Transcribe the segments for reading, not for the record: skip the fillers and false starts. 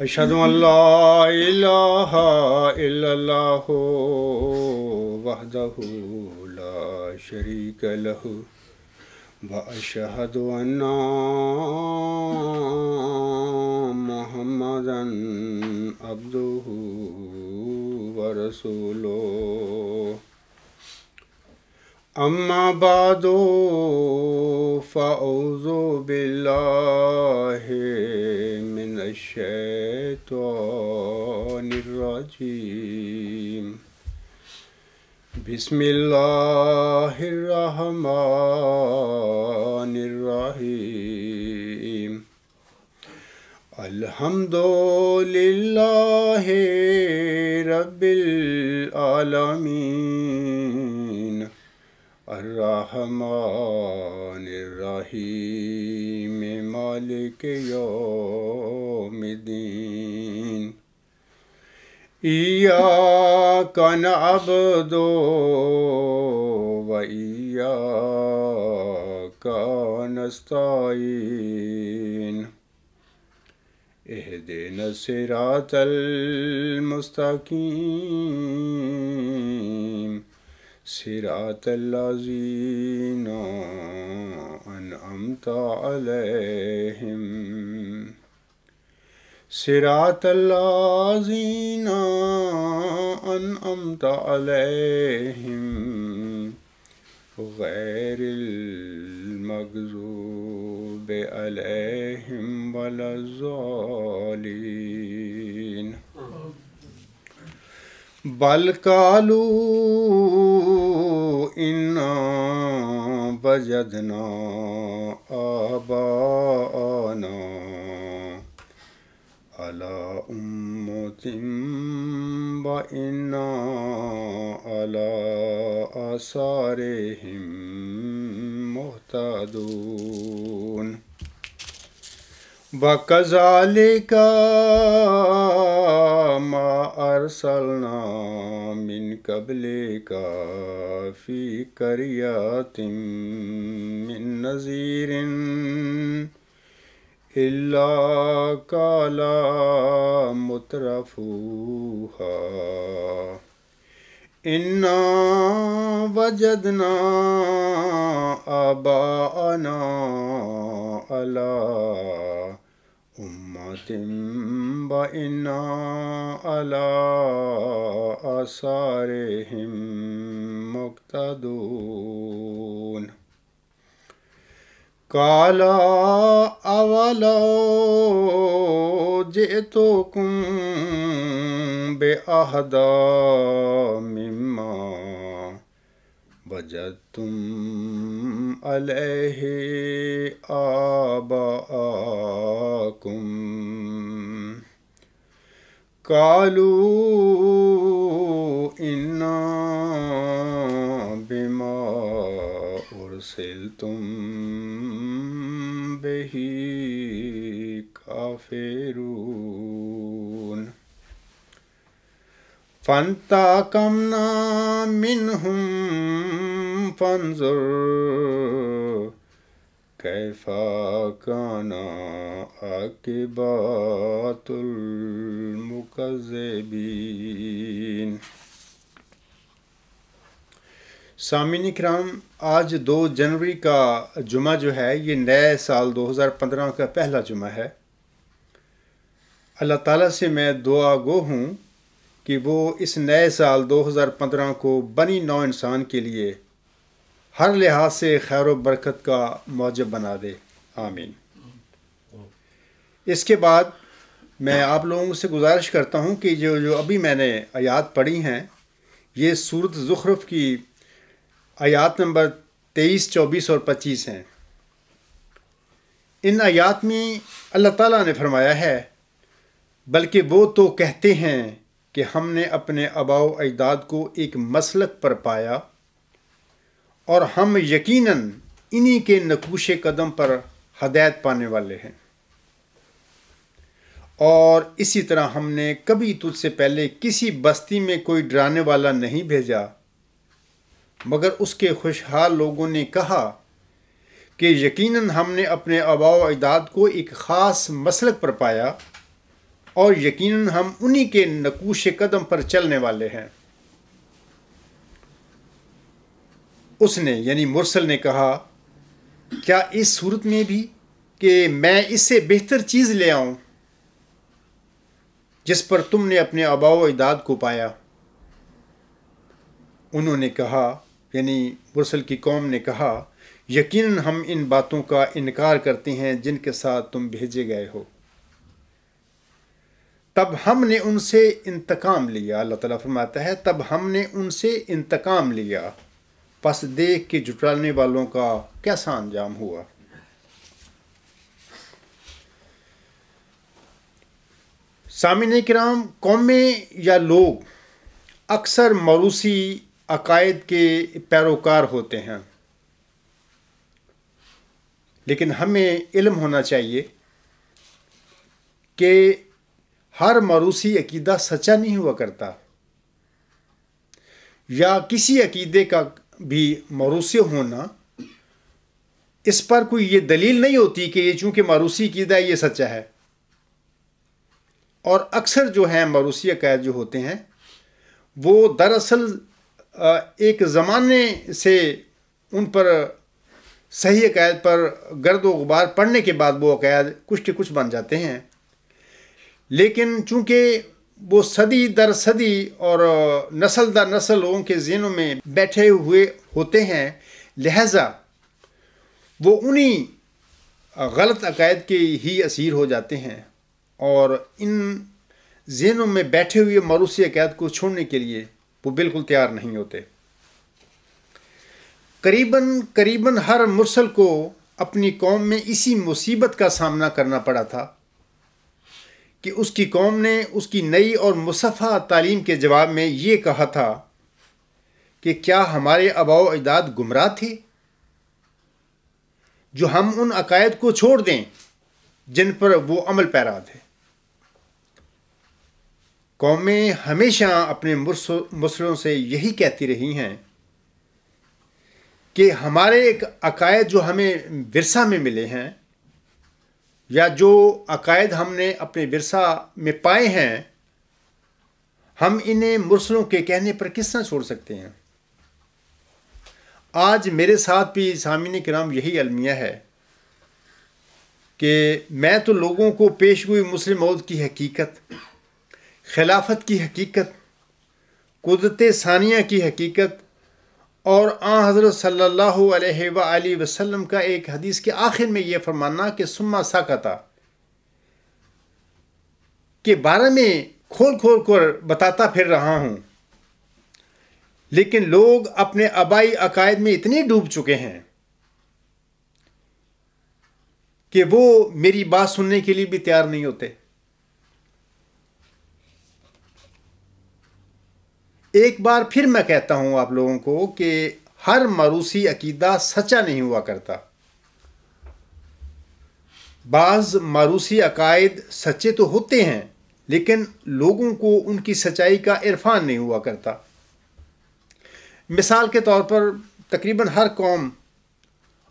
أشهد أن لا إله إلا الله وحده لا شريك له وأشهد أن محمدا عبده ورسوله أما بعد فأعوذ بالله من الشيطان الرجيم بسم الله الرحمن الرحيم الحمد لله رب العالمين الرحمن الرحيم مالك يوم الدين إياك نعبد وإياك نستعين اهدنا الصراط المستقيم صراط الذين أنعمت عليهم صراط الذين أنعمت عليهم غير المغضوب عليهم ولا الضالين بل قالوا إنا وجدنا آباءنا على أمة وإنا على آثارهم مهتدون وكذلك ما أرسلنا من قبلك في قرية من نذير إلا قال مترفوها إنا وجدنا آباءنا على أمة وإنا على آثارهم مقتدون قال أولو جئتكم بأهدى مما وجدتم عليه آباءكم قالوا إنا بما أرسلتم به كافرون فانتقمنا منهم فانظر كيف كان عاقبة المكذبين۔ سامعین کرام، آج 2 جنوری کا جمعہ جو ہے یہ نئے سال 2015 کا پہلا جمعہ ہے۔ اللہ تعالیٰ سے میں دعا گو ہوں کہ وہ اس نئے سال 2015 کو بنی نوع انسان کے لیے ہر لحاظ سے خیر و برکت کا موجب بنا دے، آمین۔ اس کے بعد میں آپ لوگوں سے گزارش کرتا ہوں کہ جو ابھی میں نے آیات پڑھی ہیں یہ سورۃ زخرف کی آیات نمبر 23، 24 اور 25 ہیں۔ ان آیات میں اللہ تعالیٰ نے فرمایا ہے، بلکہ وہ تو کہتے ہیں کہ ہم نے اپنے آباء و اجداد کو ایک مسلک پر پایا اور ہم یقیناً انہی کے نقوش قدم پر ہدایت پانے والے ہیں، اور اسی طرح ہم نے کبھی تجھ سے پہلے کسی بستی میں کوئی ڈرانے والا نہیں بھیجا، مگر اس کے خوشحال لوگوں نے کہا کہ یقیناً ہم نے اپنے آباء و اجداد کو ایک خاص مسلک پر پایا اور یقیناً ہم انہی کے نقوش قدم پر چلنے والے ہیں۔ اس نے یعنی مرسل نے کہا، کیا اس صورت میں بھی کہ میں اس سے بہتر چیز لے آؤں جس پر تم نے اپنے آباء و اجداد کو پایا؟ انہوں نے کہا یعنی مرسل کی قوم نے کہا، یقیناً ہم ان باتوں کا انکار کرتے ہیں جن کے ساتھ تم بھیجے گئے ہو۔ تب ہم نے ان سے انتقام لیا، اللہ تعالیٰ فرماتا ہے تب ہم نے ان سے انتقام لیا، پس دیکھ کے جھٹلانے والوں کا کیسا انجام ہوا۔ سامعین کرام، قومیں یا لوگ اکثر موروثی عقائد کے پیروکار ہوتے ہیں، لیکن ہمیں علم ہونا چاہیے کہ ہر موروثی عقیدہ سچا نہیں ہوا کرتا، یا کسی عقیدے کا بھی موروثی ہونا اس پر کوئی یہ دلیل نہیں ہوتی کہ یہ چونکہ موروثی عقیدہ ہے یہ سچا ہے۔ اور اکثر جو ہیں موروثی عقائد جو ہوتے ہیں وہ دراصل ایک زمانے سے ان پر صحیح عقائد پر گرد و غبار پڑنے کے بعد وہ عقائد کچھ کے کچھ بن جاتے ہیں، لیکن چونکہ وہ صدی در صدی اور نسل در نسل لوگوں کے ذہنوں میں بیٹھے ہوئے ہوتے ہیں، لہذا وہ انہی غلط عقائد کے ہی اسیر ہو جاتے ہیں اور ان ذہنوں میں بیٹھے ہوئے موروثی عقائد کو چھوڑنے کے لیے وہ بالکل تیار نہیں ہوتے۔ قریباً ہر مرسل کو اپنی قوم میں اسی مصیبت کا سامنا کرنا پڑا تھا کہ اس کی قوم نے اس کی نئی اور مصفحہ تعلیم کے جواب میں یہ کہا تھا کہ کیا ہمارے آباء و اجداد گمراہ تھے جو ہم ان عقائد کو چھوڑ دیں جن پر وہ عمل پیرا تھے۔ قومیں ہمیشہ اپنے مرسلوں سے یہی کہتی رہی ہیں کہ ہمارے ایک عقائد جو ہمیں ورثہ میں ملے ہیں یا جو عقائد ہم نے اپنے ورثہ میں پائے ہیں، ہم انہیں مرسلوں کے کہنے پر کس طرح چھوڑ سکتے ہیں؟ آج میرے ساتھ بھی سامعین کرام یہی المیہ ہے کہ میں تو لوگوں کو پیش ہوئی مسلم موعود کی حقیقت، خلافت کی حقیقت، قدرت ثانیہ کی حقیقت اور آن حضرت صلی اللہ علیہ وآلہ وسلم کا ایک حدیث کے آخر میں یہ فرمانا کہ ثم سکتا کے بارے میں کھول کر بتاتا پھر رہا ہوں، لیکن لوگ اپنے آبائی عقائد میں اتنے ڈوب چکے ہیں کہ وہ میری بات سننے کے لیے بھی تیار نہیں ہوتے۔ ایک بار پھر میں کہتا ہوں آپ لوگوں کو کہ ہر موروثی عقیدہ سچا نہیں ہوا کرتا۔ بعض موروثی عقائد سچے تو ہوتے ہیں لیکن لوگوں کو ان کی سچائی کا عرفان نہیں ہوا کرتا۔ مثال کے طور پر تقریباً ہر قوم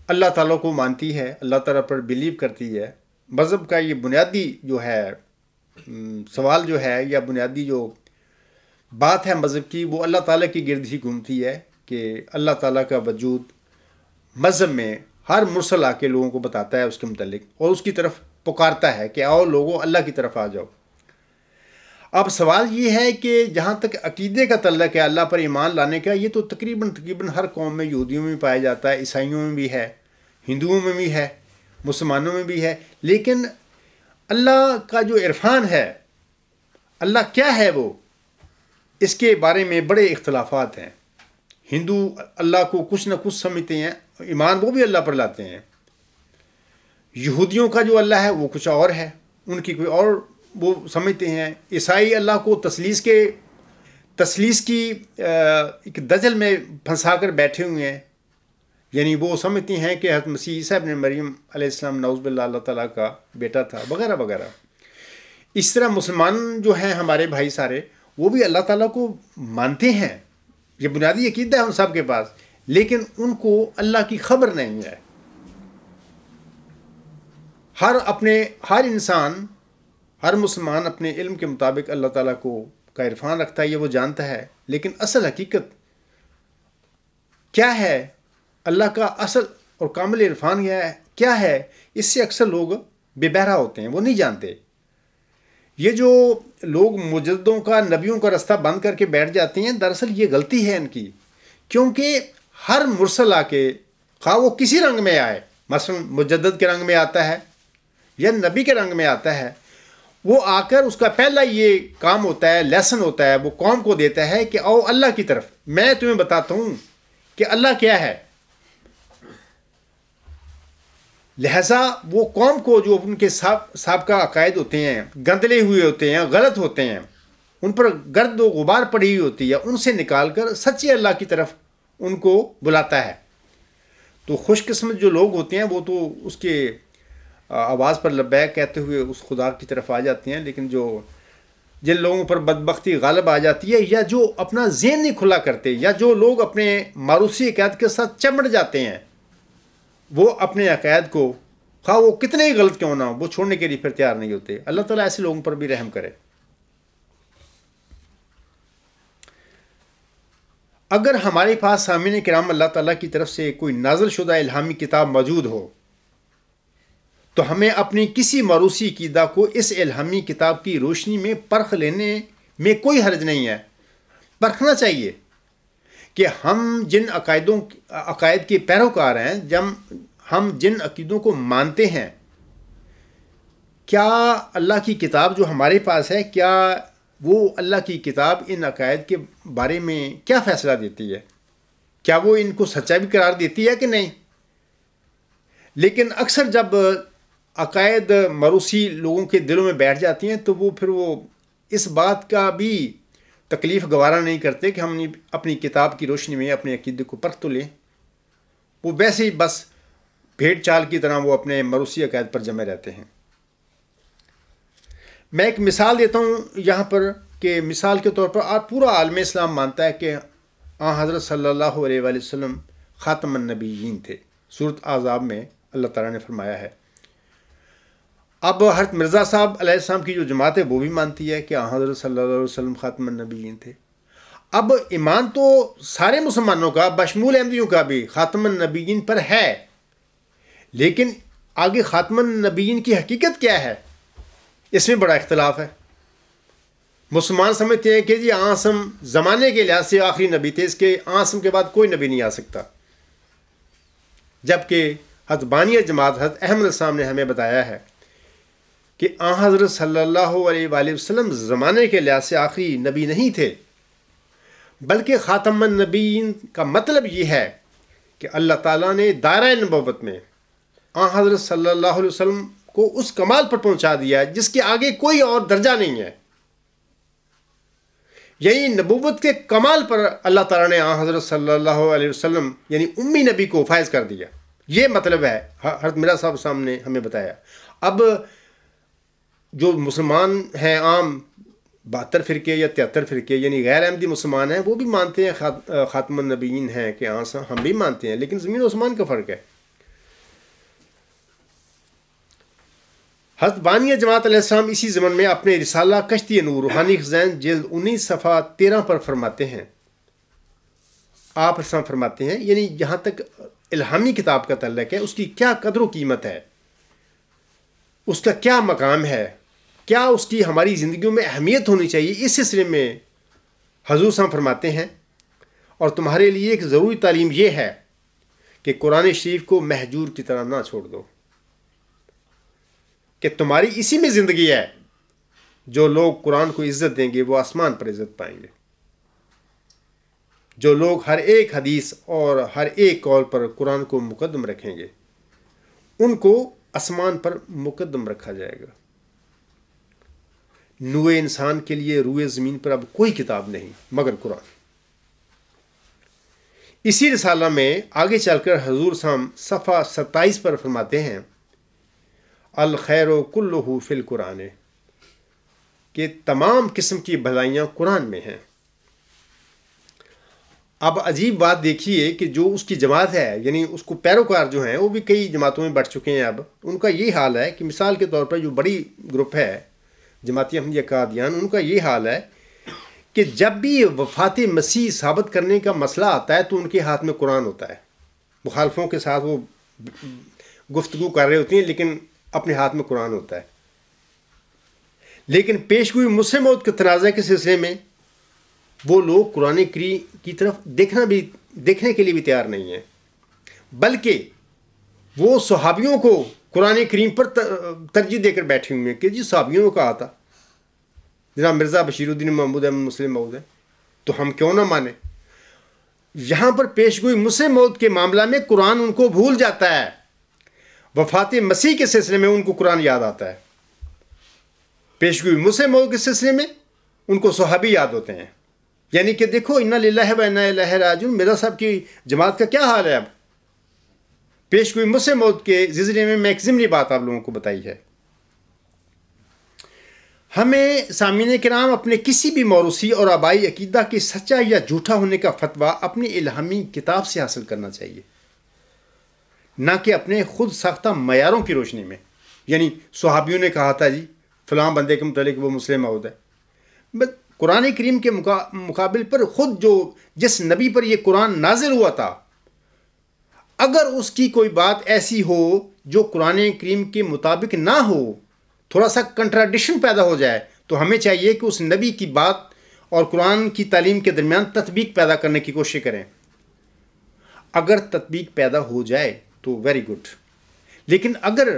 اللہ تعالیٰ کو مانتی ہے، اللہ تعالیٰ پر بلیو کرتی ہے۔ مذہب کا یہ بنیادی جو ہے سوال جو ہے یا بنیادی جو بات ہے مذہب کی، وہ اللہ تعالیٰ کی گرد ہی گھومتی ہے کہ اللہ تعالیٰ کا وجود مذہب میں ہر مرسل آ کے لوگوں کو بتاتا ہے اس کے متعلق اور اس کی طرف پکارتا ہے کہ آؤ لوگوں اللہ کی طرف آ جاؤ۔ اب سوال یہ ہے کہ جہاں تک عقیدے کا تعلق ہے اللہ پر ایمان لانے کا، یہ تو تقریباً ہر قوم میں، یہودیوں میں بھی پایا جاتا ہے، عیسائیوں میں بھی ہے، ہندوؤں میں بھی ہے، مسلمانوں میں بھی ہے، لیکن اللہ کا جو عرفان ہے، اللہ کیا ہے وہ، اس کے بارے میں بڑے اختلافات ہیں۔ ہندو اللہ کو کچھ نہ کچھ سمجھتے ہیں، ایمان وہ بھی اللہ پر لاتے ہیں۔ یہودیوں کا جو اللہ ہے وہ کچھ اور ہے، ان کی کوئی اور وہ سمجھتے ہیں۔ عیسائی اللہ کو تثلیث کی ایک دجل میں پھنسا کر بیٹھے ہوئے ہیں، یعنی وہ سمجھتے ہیں کہ حضرت مسیح عیسیٰ ابن مریم علیہ السلام نعوذ باللہ اللہ تعالیٰ کا بیٹا تھا، وغیرہ وغیرہ۔ اس طرح مسلمان جو ہیں ہمارے بھائی سارے، وہ بھی اللہ تعالیٰ کو مانتے ہیں، یہ بنیادی عقیدہ ہے ان سب کے پاس، لیکن ان کو اللہ کی خبر نہیں ہے۔ ہر انسان ہر مسلمان اپنے علم کے مطابق اللہ تعالیٰ کا عرفان رکھتا ہے، یہ وہ جانتا ہے، لیکن اصل حقیقت کیا ہے، اللہ کا اصل اور کامل عرفان کیا ہے، اس سے اکثر لوگ بے بہرا ہوتے ہیں، وہ نہیں جانتے۔ یہ جو لوگ مجددوں کا، نبیوں کا رستہ بند کر کے بیٹھ جاتے ہیں، دراصل یہ غلطی ہے ان کی، کیونکہ ہر مرسل آ کے، خواہ وہ کسی رنگ میں آئے، مثلا مجدد کے رنگ میں آتا ہے یا نبی کے رنگ میں آتا ہے، وہ آ کر اس کا پہلا یہ کام ہوتا ہے، لیسن ہوتا ہے، وہ قوم کو دیتا ہے کہ آؤ اللہ کی طرف، میں تمہیں بتاتا ہوں کہ اللہ کیا ہے۔ لہذا وہ قوم کو جو ان کے سابقہ عقائد ہوتے ہیں، گندلے ہوئے ہوتے ہیں، غلط ہوتے ہیں، ان پر گرد و غبار پڑی ہوئی ہوتی ہے، ان سے نکال کر سچے اللہ کی طرف ان کو بلاتا ہے۔ تو خوش قسمت جو لوگ ہوتے ہیں وہ تو اس کے آواز پر لبیک کہتے ہوئے اس خدا کی طرف آ جاتے ہیں، لیکن جن لوگوں پر بدبختی غالب آ جاتی ہے، یا جو اپنا ذہن نہیں کھلا کرتے، یا جو لوگ اپنے ماروثی عقائد کے ساتھ چمٹ جاتے ہیں، وہ اپنے عقائد کو خواہ وہ کتنے ہی غلط کیوں نہ ہو، وہ چھوڑنے کے لیے پھر تیار نہیں ہوتے۔ اللہ تعالیٰ ایسے لوگوں پر بھی رحم کرے۔ اگر ہمارے پاس سامعین کرام اللہ تعالیٰ کی طرف سے کوئی نازل شدہ الہامی کتاب موجود ہو تو ہمیں اپنی کسی موروثی عقیدہ کو اس الہامی کتاب کی روشنی میں پرکھ لینے میں کوئی حرج نہیں ہے۔ پرکھنا چاہیے کہ ہم جن عقائد کے پیروکار ہیں، جب ہم جن عقیدوں کو مانتے ہیں، کیا اللہ کی کتاب جو ہمارے پاس ہے، کیا وہ اللہ کی کتاب ان عقائد کے بارے میں کیا فیصلہ دیتی ہے؟ کیا وہ ان کو سچا بھی قرار دیتی ہے کہ نہیں؟ لیکن اکثر جب عقائد موروثی لوگوں کے دلوں میں بیٹھ جاتی ہیں تو پھر وہ اس بات کا بھی تکلیف گوارا نہیں کرتے کہ ہم اپنی کتاب کی روشنی میں اپنے عقیدے کو پرکھ تو لیں۔ وہ ویسے ہی بس بھیڑ چال کی طرح وہ اپنے موروثی عقائد پر جمے رہتے ہیں۔ میں ایک مثال دیتا ہوں یہاں پر، کہ مثال کے طور پر پورا عالم اسلام مانتا ہے کہ حضرت صلی اللہ علیہ وآلہ وسلم خاتم النبیین تھے۔ سورۃ احزاب میں اللہ تعالیٰ نے فرمایا ہے۔ اب حضرت مرزا صاحب علیہ السلام کی جو جماعت ہے وہ بھی مانتی ہے کہ حضرت صلی اللہ علیہ وسلم خاتم النبیین تھے۔ اب ایمان تو سارے مسلمانوں کا بشمول احمدیوں کا بھی خاتم النبیین پر ہے، لیکن آگے خاتم النبیین کی حقیقت کیا ہے، اس میں بڑا اختلاف ہے۔ مسلمان سمجھتے ہیں کہ جی آسم زمانے کے لحاظ سے آخری نبی تھے، اس کے آسم کے بعد کوئی نبی نہیں آ سکتا، جبکہ حضرت بانی جماعت حضرت احمد السلام نے ہمیں بتایا ہے کہ حضرت صلی اللہ علیہ وآلہ وسلم زمانے کے لحاظ سے آخری نبی نہیں تھے، بلکہ خاتم النبیین کا مطلب یہ ہے کہ اللہ تعالیٰ نے دائرہ نبوت میں حضرت صلی اللہ علیہ وسلم کو اس کمال پر پہنچا دیا ہے جس کے آگے کوئی اور درجہ نہیں ہے۔ یعنی نبوت کے کمال پر اللہ تعالیٰ نے حضرت صلی اللہ علیہ وسلم یعنی امی نبی کو فائز کر دیا، یہ مطلب ہے حضرت مرزا صاحب سامنے ہمیں بتایا۔ اب جو مسلمان ہیں عام 72 فرقے یا 73 فرقے یعنی غیر احمدی مسلمان ہیں، وہ بھی مانتے ہیں خاتم النبیین ہیں، کہ ہم بھی مانتے ہیں، لیکن زمین و آسمان کا فرق ہے۔ حضرت بانی جماعت علیہ السلام اسی زمن میں اپنے رسالہ کشتی نور روحانی خزائن جلد 19 صفحہ 13 پر فرماتے ہیں، آپ السلام فرماتے ہیں، یعنی جہاں تک الہامی کتاب کا تعلق ہے، اس کی کیا قدر و قیمت ہے، اس کا کیا مقام ہے، کیا اس کی ہماری زندگیوں میں اہمیت ہونی چاہیے، اس سلسلے میں حضور صاحب فرماتے ہیں، اور تمہارے لیے ایک ضروری تعلیم یہ ہے کہ قرآن شریف کو مہجور کی طرح نہ چھوڑ دو، کہ تمہاری اسی میں زندگی ہے۔ جو لوگ قرآن کو عزت دیں گے وہ آسمان پر عزت پائیں گے۔ جو لوگ ہر ایک حدیث اور ہر ایک قول پر قرآن کو مقدم رکھیں گے، ان کو آسمان پر مقدم رکھا جائے گا۔ نوع انسان کے لیے روئے زمین پر اب کوئی کتاب نہیں مگر قرآن۔ اسی رسالہ میں آگے چل کر حضور صاحب صفحہ 27 پر فرماتے ہیں، الخیر کلہ فی القرآن، کہ تمام قسم کی بھلائیاں قرآن میں ہیں۔ اب عجیب بات دیکھیے کہ جو اس کی جماعت ہے، یعنی اس کو پیروکار جو ہیں، وہ بھی کئی جماعتوں میں بٹ چکے ہیں۔ اب ان کا یہ حال ہے کہ مثال کے طور پر جو بڑی گروپ ہے جماعتی احمدیہ قادیان، ان کا یہ حال ہے کہ جب بھی وفات مسیح ثابت کرنے کا مسئلہ آتا ہے تو ان کے ہاتھ میں قرآن ہوتا ہے. مخالفوں کے ساتھ وہ گفتگو کر رہے ہوتے ہیں لیکن اپنے ہاتھ میں قرآن ہوتا ہے. لیکن پیشگوئی مسلم موت کے تنازع کے سلسلے میں وہ لوگ قرآن کریم کی طرف دیکھنے کے لیے بھی تیار نہیں ہیں، بلکہ وہ صحابیوں کو قرآن کریم پر ترجیح دے کر بیٹھے ہوئے ہیں کہ جی صحابیوں نے کہا تھا، جناب مرزا بشیر الدین محمود احمد مسلم موعود ہے، تو ہم کیوں نہ مانیں. یہاں پر پیشگوئی مسلم موعود کے معاملہ میں قرآن ان کو بھول جاتا ہے، وفات مسیح کے سلسلے میں ان کو قرآن یاد آتا ہے. پیشگوئی مسلم موعود کے سلسلے میں ان کو صحابی یاد ہوتے ہیں. یعنی کہ دیکھو انا للہ و انا الیہ راجعون، مرزا صاحب کی جماعت کا کیا حال ہے. اب پیشگوئی مسلم موعود کے سلسلے میں ایک ضمنی بات آپ لوگوں کو بتائی ہے. ہمیں سامعین کرام اپنے کسی بھی موروثی اور آبائی عقیدہ کے سچا یا جھوٹا ہونے کا فتویٰ اپنی الہامی کتاب سے حاصل کرنا چاہیے، نہ کہ اپنے خود ساختہ معیاروں کی روشنی میں. یعنی صحابیوں نے کہا تھا جی فلاں بندے کے متعلق وہ مسلم موعود ہے. قرآن کریم کے مقابل پر خود جس نبی پر یہ قرآن نازل ہوا تھا، اگر اس کی کوئی بات ایسی ہو جو قرآن کریم کے مطابق نہ ہو، تھوڑا سا کنٹراڈکشن پیدا ہو جائے، تو ہمیں چاہیے کہ اس نبی کی بات اور قرآن کی تعلیم کے درمیان تطبیق پیدا کرنے کی کوشش کریں. اگر تطبیق پیدا ہو جائے تو ویری گڈ، لیکن اگر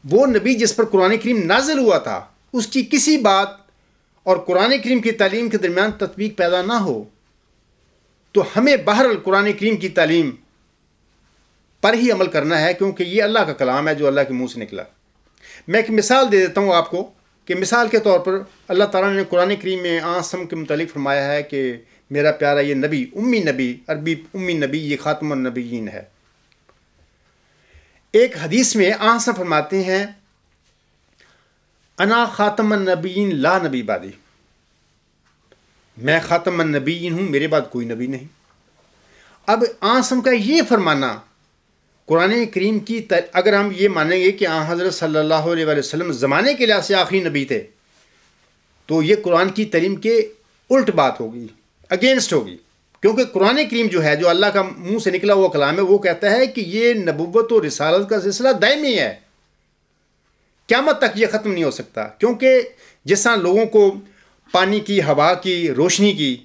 وہ نبی جس پر قرآن کریم نازل ہوا تھا اس کی کسی بات اور قرآن کریم کی تعلیم کے درمیان تطبیق پیدا نہ ہو، تو ہمیں بہرحال قرآن کریم کی تعلیم پر ہی عمل کرنا ہے، کیونکہ یہ اللہ کا کلام ہے جو اللہ کے منہ سے نکلا. میں ایک مثال دے دیتا ہوں آپ کو کہ مثال کے طور پر اللہ تعالیٰ نے قرآن کریم میں آسم کے متعلق فرمایا ہے کہ میرا پیارا یہ نبی، امی نبی، عربی امی نبی، یہ خاتم النبیین ہے. ایک حدیث میں آسم فرماتے ہیں انا خاتم النبیین لا نبی بعدی، میں خاتم النبیین ہوں، میرے بعد کوئی نبی نہیں. اب آسم کا یہ فرمانا قرآن کریم کی اگر ہم یہ مانیں گے کہ حضرت صلی اللہ علیہ وسلم زمانے کے لحاظ سے آخری نبی تھے، تو یہ قرآن کی تعلیم کے الٹ بات ہوگی، اگینسٹ ہوگی. کیونکہ قرآن کریم جو ہے، جو اللہ کا منہ سے نکلا ہوا کلام ہے، وہ کہتا ہے کہ یہ نبوت و رسالت کا سلسلہ دائمی ہے، قیامت تک یہ ختم نہیں ہو سکتا. کیونکہ جس طرح لوگوں کو پانی کی، ہوا کی، روشنی کی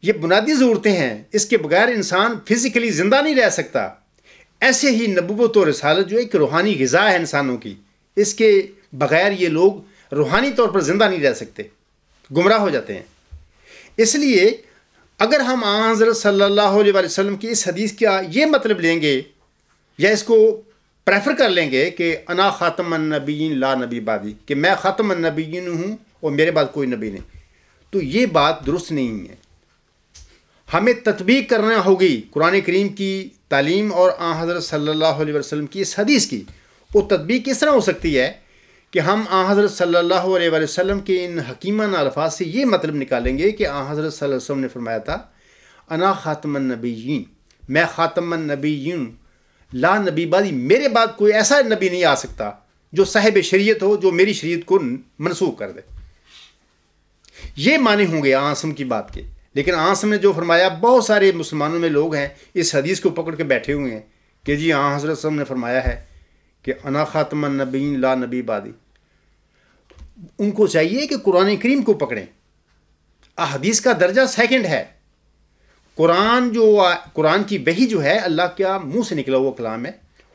یہ بنیادی ضرورتیں ہیں، اس کے بغیر انسان فزیکلی زندہ نہیں رہ سکتا، ایسے ہی نبوت و رسالت جو ایک روحانی غذا ہے انسانوں کی، اس کے بغیر یہ لوگ روحانی طور پر زندہ نہیں رہ سکتے، گمراہ ہو جاتے ہیں. اس لیے اگر ہم حضرت صلی اللہ علیہ وسلم کی اس حدیث کا یہ مطلب لیں گے یا اس کو پریفر کر لیں گے کہ انا خاتم النبیین لا نبی بعدی، کہ میں خاتم النبیین ہوں اور میرے بعد کوئی نبی نہیں، تو یہ بات درست نہیں ہے. ہمیں تطبیق کرنا ہوگی قرآن کریم کی تعلیم اور حضرت صلی اللہ علیہ وسلم کی اس حدیث کی. وہ تطبیق کس طرح ہو سکتی ہے کہ ہم حضرت صلی اللہ علیہ وسلم کے ان حکیمانہ الفاظ سے یہ مطلب نکالیں گے کہ حضرت صلی اللہ علیہ وسلم نے فرمایا تھا انا خاتم النبیین، میں خاتم النبیین لا نبی بعدی، میرے بعد کوئی ایسا نبی نہیں آ سکتا جو صاحب شریعت ہو، جو میری شریعت کو منسوخ کر دے. یہ معنی ہوں گے عاصم کی بات کے. لیکن عاصم نے جو فرمایا، بہت سارے مسلمانوں میں لوگ ہیں اس حدیث کو پکڑ کے بیٹھے ہوئے ہیں کہ جی حضرت صلی اللہ علیہ وسلم نے فرمایا ہے کہ انا خاتم النبیین لا نبی بعدی. ان کو چاہیے کہ قرآن کریم کو پکڑیں. احادیث کا درجہ سیکنڈ ہے. قرآن کی وحی جو ہے اللہ کا منہ سے نکلا ہوا کلام ہے،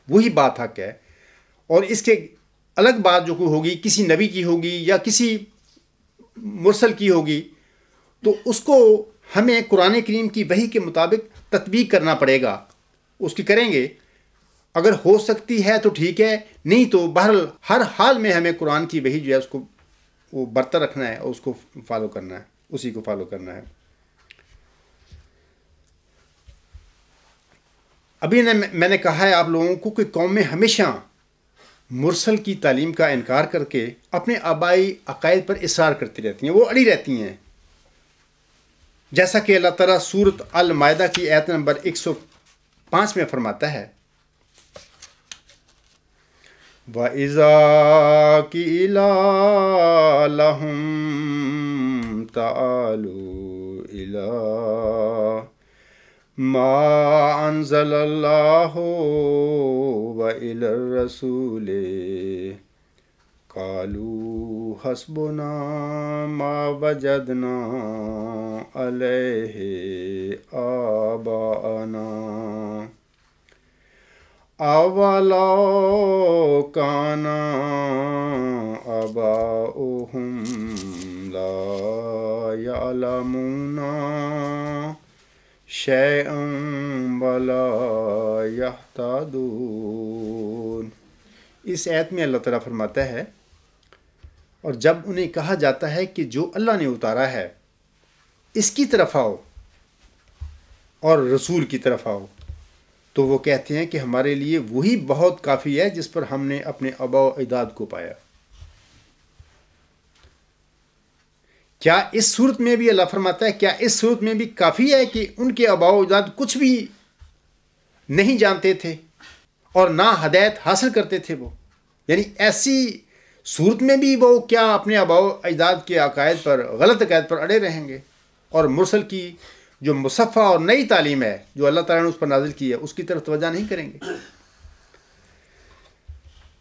وہی بات حق ہے. اور اس کے الگ بات جو کوئی ہوگی، کسی نبی کی ہوگی یا کسی مرسل کی ہوگی، تو اس کو ہمیں قرآن کریم کی وحی کے مطابق تطبیق کرنا پڑے گا. اس کی کریں گے، اگر ہو سکتی ہے تو ٹھیک ہے، نہیں تو بہرحال ہر حال میں ہمیں قرآن کی وحی جو ہے اس کو وہ برتر رکھنا ہے اور اس کو فالو کرنا ہے، اسی کو فالو کرنا ہے. ابھی میں نے کہا ہے آپ لوگوں کو کہ قومیں ہمیشہ مرسل کی تعلیم کا انکار کر کے اپنے آبائی عقائد پر اصرار کرتی رہتی ہیں، وہ اڑی رہتی ہیں. جیسا کہ اللہ تعالیٰ سورۃ المائدہ کی آیت نمبر 105 میں فرماتا ہے وَإِذَا قِيلَ لَهُمْ تَعَالَوْا إِلَىٰ مَا أَنزَلَ اللَّهُ وَإِلَى الرَّسُولِ قَالُوا حَسْبُنَا مَا وَجَدْنَا عَلَيْهِ آبَاءَنَا أَوَلَوْ كَانَ آبَاؤُهُمْ لَا يَعْلَمُونَ شَيْئًا وَلَا يَهْتَدُونَ۔ اس آیت میں اللہ تعالیٰ فرماتا ہے، اور جب انہیں کہا جاتا ہے کہ جو اللہ نے اتارا ہے اس کی طرف آؤ اور رسول کی طرف آؤ، تو وہ کہتے ہیں کہ ہمارے لیے وہی بہت کافی ہے جس پر ہم نے اپنے آباء و اجداد کو پایا۔ کیا اس صورت میں بھی اللہ فرماتا ہے، کیا اس صورت میں بھی کافی ہے کہ ان کے آباء و اجداد کچھ بھی نہیں جانتے تھے اور نہ ہدایت حاصل کرتے تھے؟ وہ یعنی ایسی صورت میں بھی وہ کیا اپنے آباء و اجداد کے عقائد پر، غلط عقائد پر اڑے رہیں گے اور مرسل کی جو مصفہ اور نئی تعلیم ہے جو اللہ تعالیٰ نے اس پر نازل کی ہے اس کی طرف توجہ نہیں کریں گے؟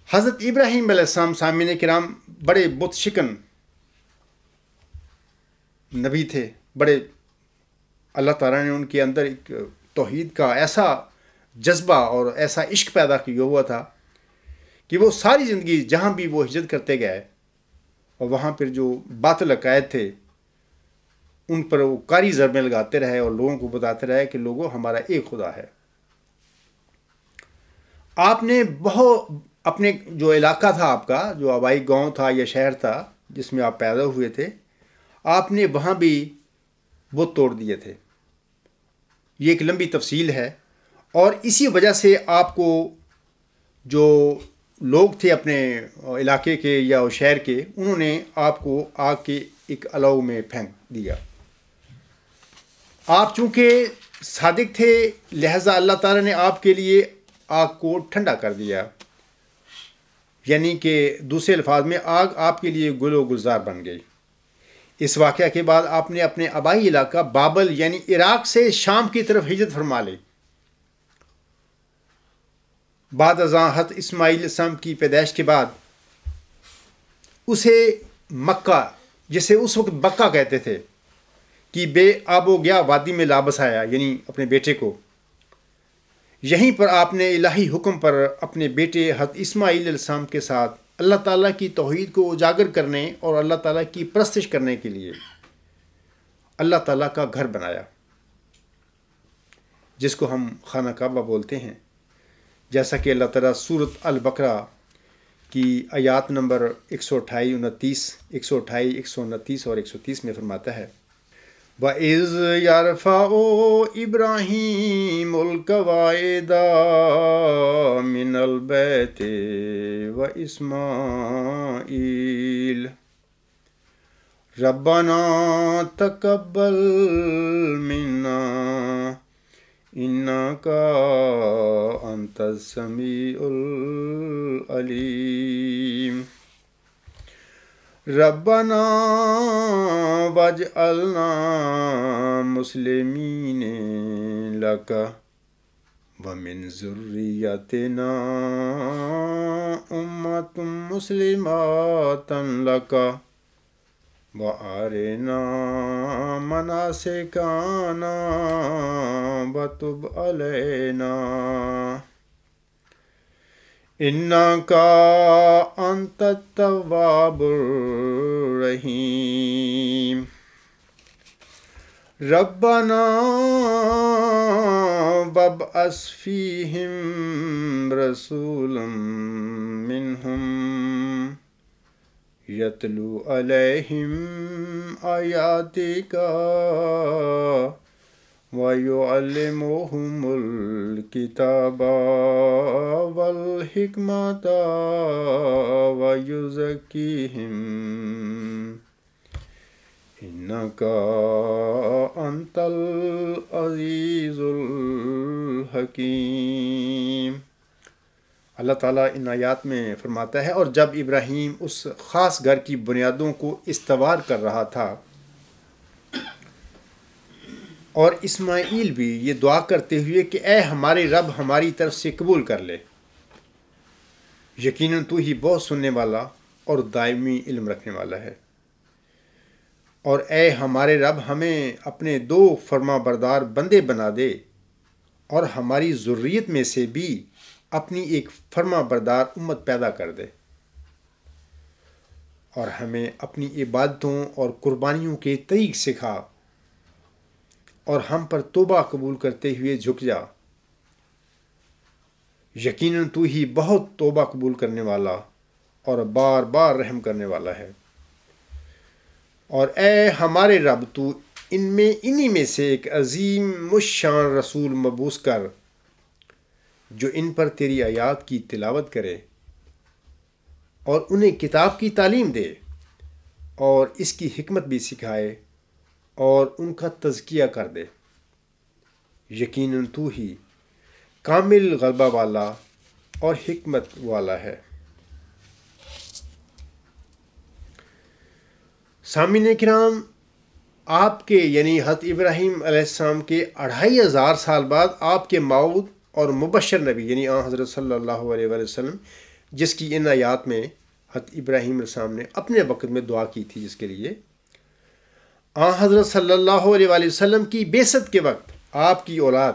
حضرت ابراہیم علیہ السلام، سامعین کرام، بڑے بت شکن نبی تھے، بڑے اللہ تعالیٰ نے ان کے اندر ایک توحید کا ایسا جذبہ اور ایسا عشق پیدا کیا ہوا تھا کہ وہ ساری زندگی جہاں بھی وہ ہجرت کرتے گئے اور وہاں پھر جو باطل عقائد تھے ان پر وہ کاری ضربیں لگاتے رہے اور لوگوں کو بتاتے رہے کہ لوگوں ہمارا ایک خدا ہے۔ آپ نے بہت اپنے جو علاقہ تھا، آپ کا جو آبائی گاؤں تھا یا شہر تھا جس میں آپ پیدا ہوئے تھے، آپ نے وہاں بھی بت توڑ دیے تھے۔ یہ ایک لمبی تفصیل ہے، اور اسی وجہ سے آپ کو جو لوگ تھے اپنے علاقے کے یا شہر کے، انہوں نے آپ کو آگ کے ایک الاؤ میں پھینک دیا۔ آپ چونکہ صادق تھے لہذا اللہ تعالیٰ نے آپ کے لیے آگ کو ٹھنڈا کر دیا، یعنی کہ دوسرے الفاظ میں آگ آپ کے لیے گل و گلزار بن گئی۔ اس واقعہ کے بعد آپ نے اپنے آبائی علاقہ بابل یعنی عراق سے شام کی طرف ہجرت فرما لی۔ بعد ازاں حضرت اسماعیل علیہ السلام کی پیدائش کے بعد اسے مکہ، جسے اس وقت بکہ کہتے تھے، کہ بے آب و گیا وادی میں لا بسایا، یعنی اپنے بیٹے کو۔ یہیں پر آپ نے الہی حکم پر اپنے بیٹے حضرت اسماعیل علیہ السلام کے ساتھ اللہ تعالیٰ کی توحید کو اجاگر کرنے اور اللہ تعالیٰ کی پرستش کرنے کے لیے اللہ تعالیٰ کا گھر بنایا، جس کو ہم خانہ کعبہ بولتے ہیں، جیسا کہ اللہ تعالیٰ سورۃ البقرہ کی آیات نمبر 128، 128، 129 اور 130 میں فرماتا ہے، وَإِذْ يَرْفَعُ إِبْرَاهِيمُ الْقَوَاعِدَ مِنَ الْبَيْتِ وَإِسْمَاعِيلُ رَبَّنَا تَقَبَّلْ مِنَّا إِنَّكَ أَنْتَ السَّمِيعُ الْعَلِيمُ رَبَّنَا وَاجْعَلْنَا مُسْلِمِينَ لَكَ وَمِنْ ذُرِّيَّتِنَا أُمَّةً مُسْلِمَةً لَكَ وَأَرِنَا مَنَاسِكَنَا وَتُبْ عَلَيْنَا إِنَّكَ أَنْتَ التَّوَّابُ الرَّحِيمُ رَبَّنَا وَابْعَثْ فِيهِمْ رَسُولًا مِّنْهُمْ يَتْلُو عَلَيْهِمْ آيَاتِكَ وَيُعَلِّمُهُمُ الْكِتَابَ وَالْحِكْمَةَ وَيُزَكِّيهِمْ إِنَّكَ أَنْتَ الْعَزِيزُ الْحَكِيمُ اللہ تعالیٰ ان آیات میں فرماتا ہے، اور جب ابراہیم اس خاص گھر کی بنیادوں کو استوار کر رہا تھا اور اسماعیل بھی یہ دعا کرتے ہوئے کہ اے ہمارے رب ہماری طرف سے قبول کر لے، یقیناً تو ہی بہت سننے والا اور دائمی علم رکھنے والا ہے، اور اے ہمارے رب ہمیں اپنے 2 فرما بردار بندے بنا دے اور ہماری ذریت میں سے بھی اپنی ایک فرما بردار امت پیدا کر دے، اور ہمیں اپنی عبادتوں اور قربانیوں کے طریق سکھا، اور ہم پر توبہ قبول کرتے ہوئے جھک جا، یقیناً تو ہی بہت توبہ قبول کرنے والا اور بار بار رحم کرنے والا ہے، اور اے ہمارے رب تو انہی میں سے ایک عظیم الشان رسول مبعوث کر جو ان پر تیری آیات کی تلاوت کرے اور انہیں کتاب کی تعلیم دے اور اس کی حکمت بھی سکھائے اور ان کا تزکیہ کر دے، یقیناً تو ہی کامل غلبہ والا اور حکمت والا ہے۔ سامعین کرام، آپ کے یعنی حضرت ابراہیم علیہ السلام کے 2500 سال بعد آپ کے موعود اور مبشر نبی یعنی آن حضرت صلی اللہ علیہ وآلہ وسلم، جس کی ان آیات میں حضرت ابراہیم علیہ السلام نے اپنے وقت میں دعا کی تھی، جس کے لیے آن حضرت صلی اللہ علیہ وآلہ وسلم کی بعثت کے وقت آپ کی اولاد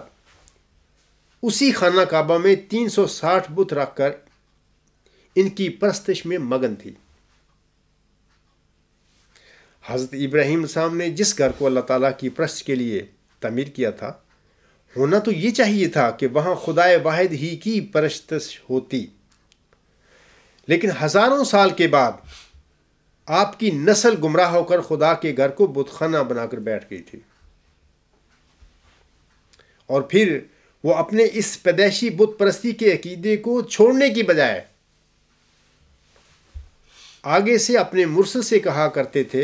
اسی خانہ کعبہ میں 360 بت رکھ کر ان کی پرستش میں مگن تھی۔ حضرت ابراہیم السلام نے جس گھر کو اللہ تعالیٰ کی پرستش کے لیے تعمیر کیا تھا، ہونا تو یہ چاہیے تھا کہ وہاں خدائے واحد ہی کی پرستش ہوتی، لیکن ہزاروں سال کے بعد آپ کی نسل گمراہ ہو کر خدا کے گھر کو بت خانہ بنا کر بیٹھ گئی تھی، اور پھر وہ اپنے اس پیدائشی بت پرستی کے عقیدے کو چھوڑنے کی بجائے آگے سے اپنے مرشد سے کہا کرتے تھے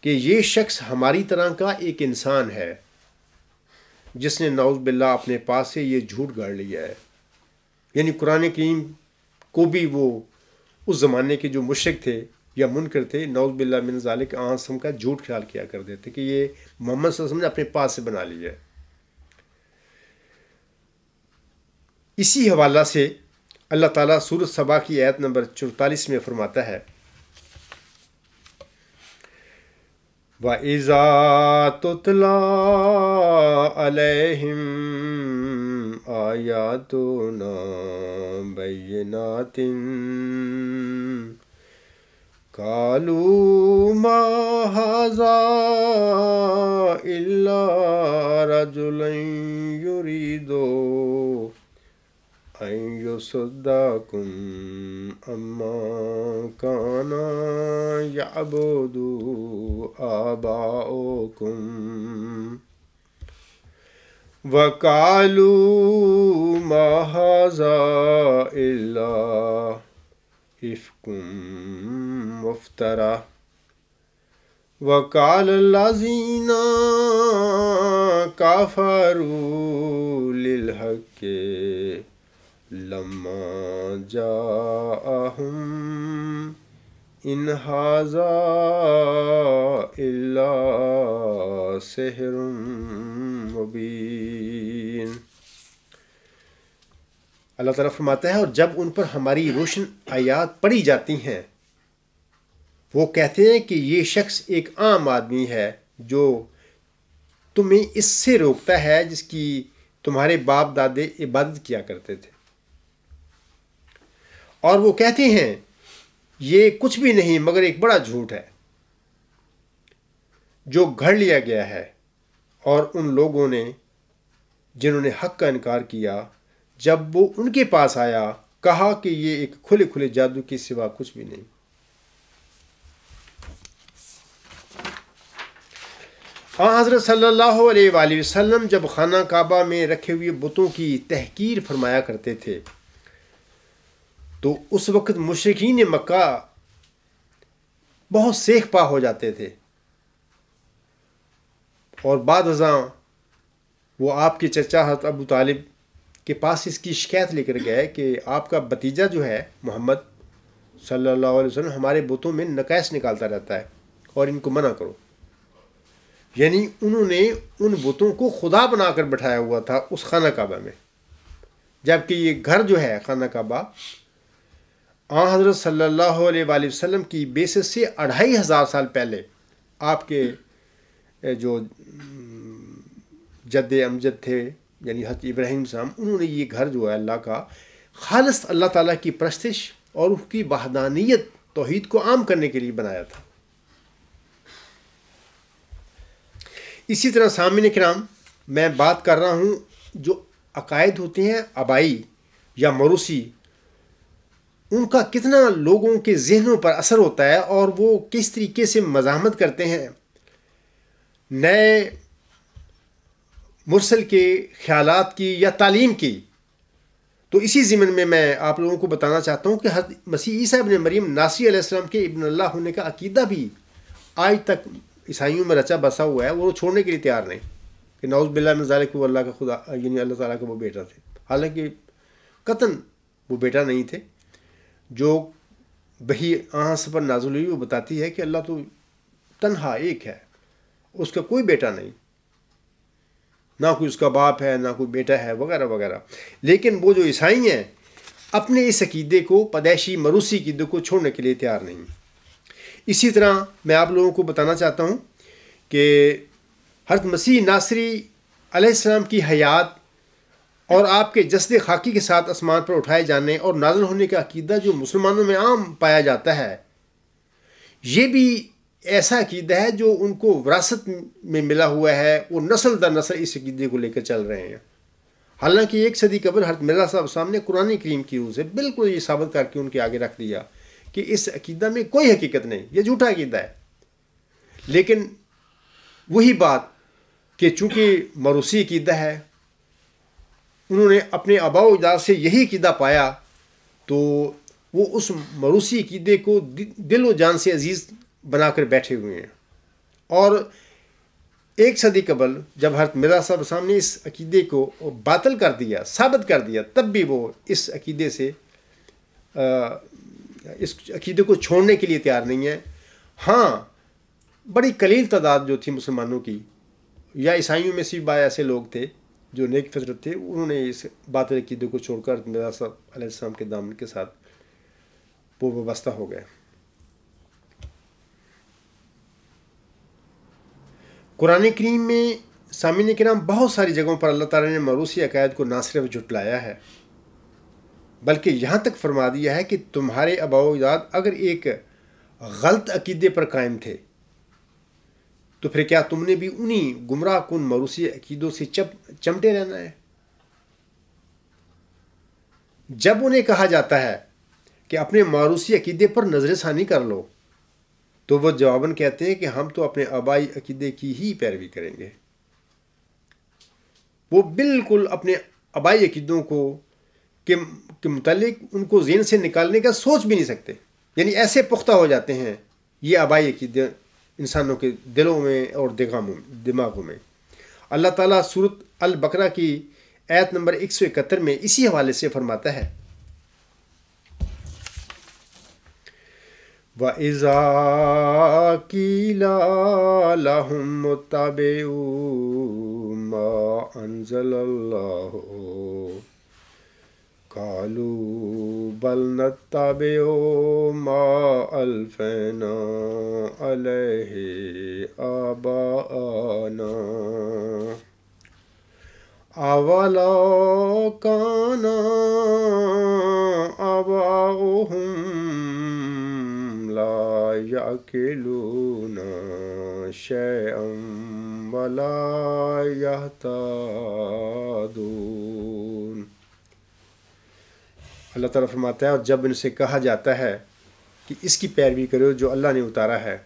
کہ یہ شخص ہماری طرح کا ایک انسان ہے جس نے نعوذ باللہ اپنے پاس سے یہ جھوٹ گاڑ لیا ہے۔ یعنی قرآن کریم کو بھی وہ اس زمانے کے جو مشرک تھے یا منکر تھے، نعوذ باللہ من ذالک، آسم کا جھوٹ خیال کیا کرتے تھے کہ یہ محمد صلی اللہ علیہ وسلم نے اپنے پاس سے بنا لیا ہے۔ اسی حوالہ سے اللہ تعالیٰ سورۃ سبا کی آیت نمبر 44 میں فرماتا ہے، وَإِذَا تُتْلَىٰ عَلَيْهِمْ آيَاتُنَا بَيِّنَاتٍ قَالُوا مَا هَٰذَا إِلَّا رَجُلٌ يُرِيدُ أَن يَصُدَّكُمْ عَمَّا كَانَ يَعْبُدُ آبَاؤُكُمْ وَقَالُوا مَا هَٰذَا إِلَّا إِفْكٌ مُّفْتَرًى وَقَالَ الَّذِينَ كَفَرُوا لِلْحَقِّ لَمَّا جَاءَهُمْ إِنْ هَٰذَا إِلَّا سِحْرٌ مُّبِينٌ۔ اللہ تعالیٰ فرماتا ہے، اور جب ان پر ہماری روشن آیات پڑھی جاتی ہیں وہ کہتے ہیں کہ یہ شخص ایک عام آدمی ہے جو تمہیں اس سے روکتا ہے جس کی تمہارے باپ دادے عبادت کیا کرتے تھے، اور وہ کہتے ہیں یہ کچھ بھی نہیں مگر ایک بڑا جھوٹ ہے جو گھڑ لیا گیا ہے، اور ان لوگوں نے جنہوں نے حق کا انکار کیا جب وہ ان کے پاس آیا کہا کہ یہ ایک کھلے کھلے جادو کے سوا کچھ بھی نہیں۔ حضرت صلی اللہ علیہ وآلہ وسلم جب خانہ کعبہ میں رکھے ہوئے بتوں کی تحقیر فرمایا کرتے تھے تو اس وقت مشرکین مکہ بہت سیخ پا ہو جاتے تھے، اور بعد ازاں وہ آپ کے چچا حضرت ابو طالب کے پاس اس کی شکایت لے کر گئے کہ آپ کا بھتیجا جو ہے محمد صلی اللہ علیہ وسلم ہمارے بتوں میں نقائص نکالتا رہتا ہے اور ان کو منع کرو. یعنی انہوں نے ان بتوں کو خدا بنا کر بٹھایا ہوا تھا اس خانہ کعبہ میں، جبکہ یہ گھر جو ہے خانہ کعبہ آن حضرت صلی اللہ علیہ وآلہ وسلم کی بعثت سے 2500 سال پہلے آپ کے جو جد امجد تھے یعنی حضرت ابراہیم السلام، انہوں نے یہ گھر جو ہے اللہ کا خالص اللہ تعالیٰ کی پرستش اور اس کی وحدانیت توحید کو عام کرنے کے لیے بنایا تھا. اسی طرح سامعین کرام، میں بات کر رہا ہوں جو عقائد ہوتے ہیں آبائی یا موروثی، ان کا کتنا لوگوں کے ذہنوں پر اثر ہوتا ہے اور وہ کس طریقے سے مزاحمت کرتے ہیں نئے مرسل کے خیالات کی یا تعلیم کی. تو اسی ضمن میں آپ لوگوں کو بتانا چاہتا ہوں کہ حضرت مسیح عیسیٰ ابن مریم ناصری علیہ السلام کے ابن اللہ ہونے کا عقیدہ بھی آج تک عیسائیوں میں رچا بسا ہوا ہے. وہ چھوڑنے کے لیے تیار نہیں کہ نعوذ باللہ من ذالک وہ اللہ کا خدا یعنی اللہ تعالیٰ کا وہ بیٹا تھے، حالانکہ قطعاً وہ بیٹا نہیں تھے. جو وحی آنس پر نازل ہوئی وہ بتاتی ہے کہ اللہ تو تنہا ایک ہے، اس کا کوئی بیٹا نہیں، نہ کوئی اس کا باپ ہے نہ کوئی بیٹا ہے وغیرہ وغیرہ. لیکن وہ جو عیسائی ہیں اپنے اس عقیدے کو، پیدائشی موروثی عقیدے کو چھوڑنے کے لیے تیار نہیں. اسی طرح میں آپ لوگوں کو بتانا چاہتا ہوں کہ حضرت مسیح ناصری علیہ السلام کی حیات اور آپ کے جسد خاکی کے ساتھ آسمان پر اٹھائے جانے اور نازل ہونے کا عقیدہ جو مسلمانوں میں عام پایا جاتا ہے، یہ بھی ایسا عقیدہ ہے جو ان کو وراثت میں ملا ہوا ہے. وہ نسل در نسل اس عقیدے کو لے کر چل رہے ہیں. حالانکہ 1 صدی قبل حضرت مرزا صاحب سامنے قرآن کریم کی روح سے بالکل یہ ثابت کر کے ان کے آگے رکھ دیا کہ اس عقیدہ میں کوئی حقیقت نہیں، یہ جھوٹا عقیدہ ہے. لیکن وہی بات کہ چونکہ موروثی عقیدہ ہے، انہوں نے اپنے آباء و اجداد سے یہی عقیدہ پایا، تو وہ اس موروثی عقیدے کو دل و جان سے عزیز بنا کر بیٹھے ہوئے ہیں. اور 1 صدی قبل جب حضرت مرزا صاحب سامنے اس عقیدے کو باطل کر دیا، ثابت کر دیا، تب بھی وہ اس عقیدے سے اس عقیدے کو چھوڑنے کے لیے تیار نہیں ہے. ہاں، بڑی قلیل تعداد جو تھی مسلمانوں کی یا عیسائیوں میں سے بھی ایسے لوگ تھے جو نیک فطرت تھے، انہوں نے اس باطل عقیدے کو چھوڑ کر مرزا صاحب علیہ السلام کے دامن کے ساتھ وہ وابستہ ہو گئے. قرآن کریم میں سامعین کرام بہت ساری جگہوں پر اللہ تعالیٰ نے موروثی عقائد کو نہ صرف جھٹلایا ہے بلکہ یہاں تک فرما دیا ہے کہ تمہارے آباء و اجداد اگر ایک غلط عقیدے پر قائم تھے تو پھر کیا تم نے بھی انہی گمراہ کن موروثی عقیدوں سے چمٹے رہنا ہے؟ جب انہیں کہا جاتا ہے کہ اپنے موروثی عقیدے پر نظر ثانی کر لو تو وہ جواباً کہتے ہیں کہ ہم تو اپنے آبائی عقیدے کی ہی پیروی کریں گے. وہ بالکل اپنے آبائی عقیدوں کو کے متعلق ان کو ذہن سے نکالنے کا سوچ بھی نہیں سکتے. یعنی ایسے پختہ ہو جاتے ہیں یہ آبائی عقیدے انسانوں کے دلوں میں اور دماغوں میں. اللہ تعالیٰ سورۃ البقرہ کی آیت نمبر 171 میں اسی حوالے سے فرماتا ہے، وَإِذَا قِيلَ لَهُمُ اتَّبِعُوا مَا أَنزَلَ اللَّهُ قَالُوا بَلْ نَتَّبِعُ مَا أَلْفَيْنَا عَلَيْهِ آبَاءَنَا أَوَلَوْ كَانَ آبَاؤُهُمْ لَا يَعْقِلُونَ شَيْئًا وَلَا يَهْتَدُونَ. اللہ تعالیٰ فرماتا ہے، اور جب ان سے کہا جاتا ہے کہ اس کی پیروی کرو جو اللہ نے اتارا ہے،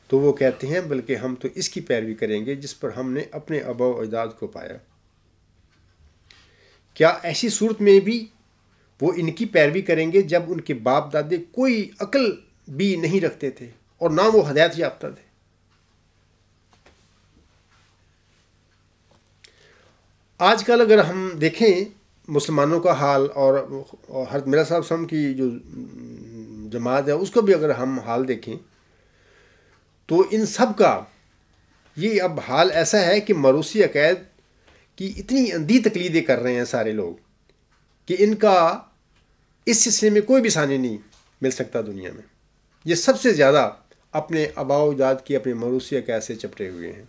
تو وہ کہتے ہیں بلکہ ہم تو اس کی پیروی کریں گے جس پر ہم نے اپنے آباء و اجداد کو پایا. کیا ایسی صورت میں بھی وہ ان کی پیروی کریں گے جب ان کے باپ دادے کوئی عقل بھی نہیں رکھتے تھے اور نہ وہ ہدایت یافتہ تھے؟ آج کل اگر ہم دیکھیں مسلمانوں کا حال اور حضرت مرزا صاحب صلی اللہ علیہ وسلم کی جو جماعت ہے اس کو بھی اگر ہم حال دیکھیں تو ان سب کا یہ اب حال ایسا ہے کہ موروثی عقائد کی اتنی اندھی تقلیدیں کر رہے ہیں سارے لوگ کہ ان کا اس سلسلے میں کوئی بھی ثانی نہیں مل سکتا دنیا میں. یہ سب سے زیادہ اپنے آباء و اجداد کی اپنے موروثی عقائد سے چپٹے ہوئے ہیں.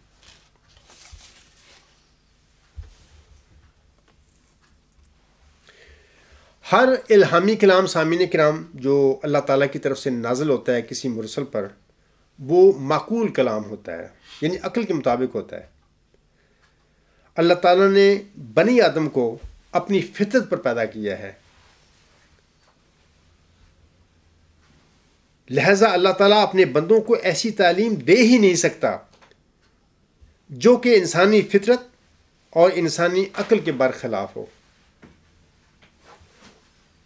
ہر الہامی کلام سامعین کرام جو اللہ تعالیٰ کی طرف سے نازل ہوتا ہے کسی مرسل پر وہ معقول کلام ہوتا ہے، یعنی عقل کے مطابق ہوتا ہے. اللہ تعالیٰ نے بنی آدم کو اپنی فطرت پر پیدا کیا ہے، لہذا اللہ تعالیٰ اپنے بندوں کو ایسی تعلیم دے ہی نہیں سکتا جو کہ انسانی فطرت اور انسانی عقل کے برخلاف ہو.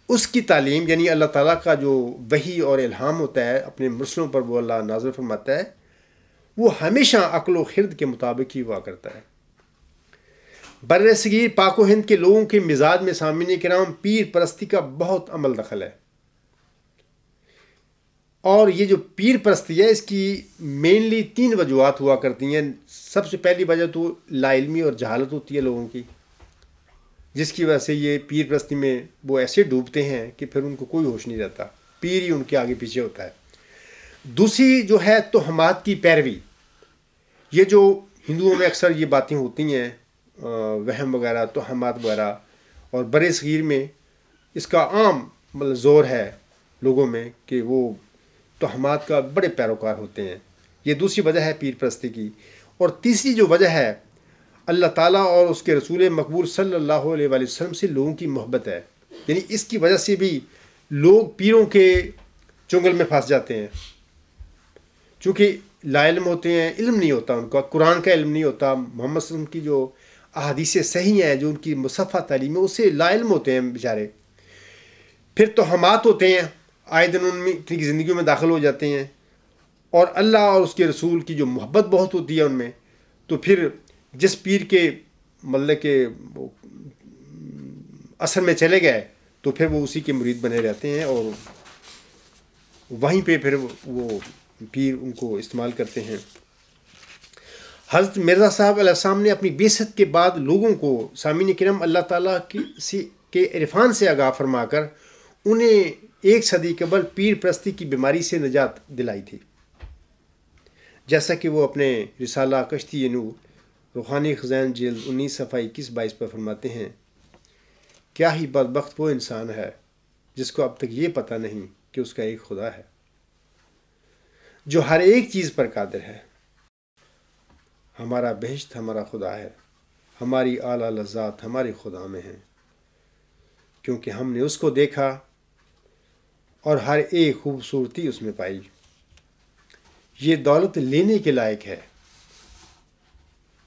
اس کی تعلیم یعنی اللہ تعالیٰ کا جو وحی اور الہام ہوتا ہے اپنے مرسلوں پر وہ اللہ نازل فرماتا ہے وہ ہمیشہ عقل و خرد کے مطابق ہی ہوا کرتا ہے. بر صغیر پاک و ہند کے لوگوں کے مزاج میں سامعین کرام پیر پرستی کا بہت عمل دخل ہے، اور یہ جو پیر پرستی ہے اس کی مینلی 3 وجوہات ہوا کرتی ہیں. سب سے پہلی وجہ تو لا علمی اور جہالت ہوتی ہے لوگوں کی، جس کی وجہ سے یہ پیر پرستی میں وہ ایسے ڈوبتے ہیں کہ پھر ان کو کوئی ہوش نہیں رہتا، پیر ہی ان کے آگے پیچھے ہوتا ہے. دوسری جو ہے توہمات کی پیروی، یہ جو ہندوؤں میں اکثر یہ باتیں ہوتی ہیں وہم وغیرہ توہمات وغیرہ، اور بر صغیر میں اس کا عام مطلب زور ہے لوگوں میں کہ وہ توہمات کا بڑے پیروکار ہوتے ہیں. یہ دوسری وجہ ہے پیر پرستی کی. اور تیسری جو وجہ ہے اللہ تعالیٰ اور اس کے رسول مقبول صلی اللہ علیہ وآلہ وسلم سے لوگوں کی محبت ہے، یعنی اس کی وجہ سے بھی لوگ پیروں کے چنگل میں پھنس جاتے ہیں، چونکہ لا علم ہوتے ہیں، علم نہیں ہوتا ان کا، قرآن کا علم نہیں ہوتا، محمد صلی اللہ علیہ وسلم کی جو احادیث صحیح ہیں جو ان کی مصفحہ تعلیم ہے اس سے لا علم ہوتے ہیں بیچارے. پھر توہمات ہوتے ہیں آئے دن ان کی زندگیوں میں داخل ہو جاتے ہیں، اور اللہ اور اس کے رسول کی جو محبت بہت ہوتی ہے ان میں، تو پھر جس پیر کے مطلب کہ اثر میں چلے گئے تو پھر وہ اسی کے مرید بنے رہتے ہیں، اور وہیں پہ پھر وہ پیر ان کو استعمال کرتے ہیں. حضرت مرزا صاحب علیہ السلام نے اپنی بعثت کے بعد لوگوں کو سامعین کرام اللہ تعالیٰ کے عرفان سے آگاہ فرما کر انہیں 1 صدی قبل پیر پرستی کی بیماری سے نجات دلائی تھی. جیسا کہ وہ اپنے رسالہ کشتی نور روحانی خزائن جلد 19 صفحہ 21-22 پر فرماتے ہیں، کیا ہی بدبخت وہ انسان ہے جس کو اب تک یہ پتہ نہیں کہ اس کا ایک خدا ہے جو ہر ایک چیز پر قادر ہے. ہمارا بہشت ہمارا خدا ہے، ہماری اعلیٰ لذات ہمارے خدا میں ہیں، کیونکہ ہم نے اس کو دیکھا اور ہر ایک خوبصورتی اس میں پائی. یہ دولت لینے کے لائق ہے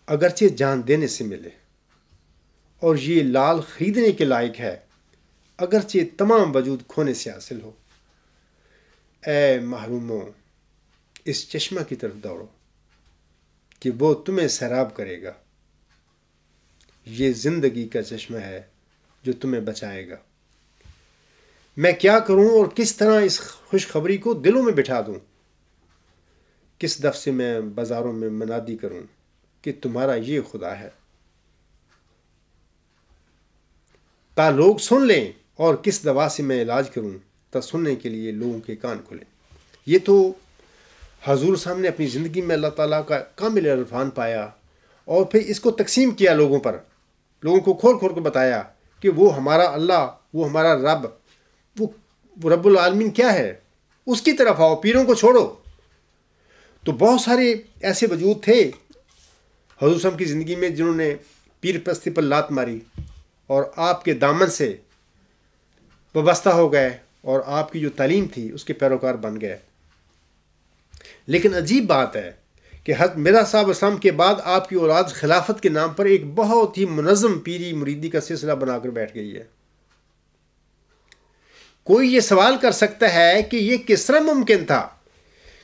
اگرچہ جان دینے سے ملے، اور یہ لال خریدنے کے لائق ہے اگرچہ تمام وجود کھونے سے حاصل ہو. اے محروموں، اس چشمہ کی طرف دوڑو کہ وہ تمہیں سیراب کرے گا. یہ زندگی کا چشمہ ہے جو تمہیں بچائے گا. میں کیا کروں اور کس طرح اس خوشخبری کو دلوں میں بٹھا دوں؟ کس دف سے میں بازاروں میں منادی کروں کہ تمہارا یہ خدا ہے، تا لوگ سن لیں، اور کس دوا سے میں علاج کروں تا سننے کے لیے لوگوں کے کان کھلیں. یہ تو حضور صاحب نے اپنی زندگی میں اللہ تعالیٰ کا کامل عرفان پایا، اور پھر اس کو تقسیم کیا لوگوں پر، لوگوں کو کھول کھول کے بتایا کہ وہ ہمارا اللہ، وہ ہمارا رب، وہ رب العالمین کیا ہے، اس کی طرف آؤ، پیروں کو چھوڑو. تو بہت سارے ایسے وجود تھے حضور صاحب کی زندگی میں جنہوں نے پیر پرستی پر لات ماری اور آپ کے دامن سے وابستہ ہو گئے اور آپ کی جو تعلیم تھی اس کے پیروکار بن گئے. لیکن عجیب بات ہے کہ حضرت مرزا صاحب اسلام کے بعد آپ کی اولاد خلافت کے نام پر ایک بہت ہی منظم پیری مریدی کا سلسلہ بنا کر بیٹھ گئی ہے. کوئی یہ سوال کر سکتا ہے کہ یہ کس طرح ممکن تھا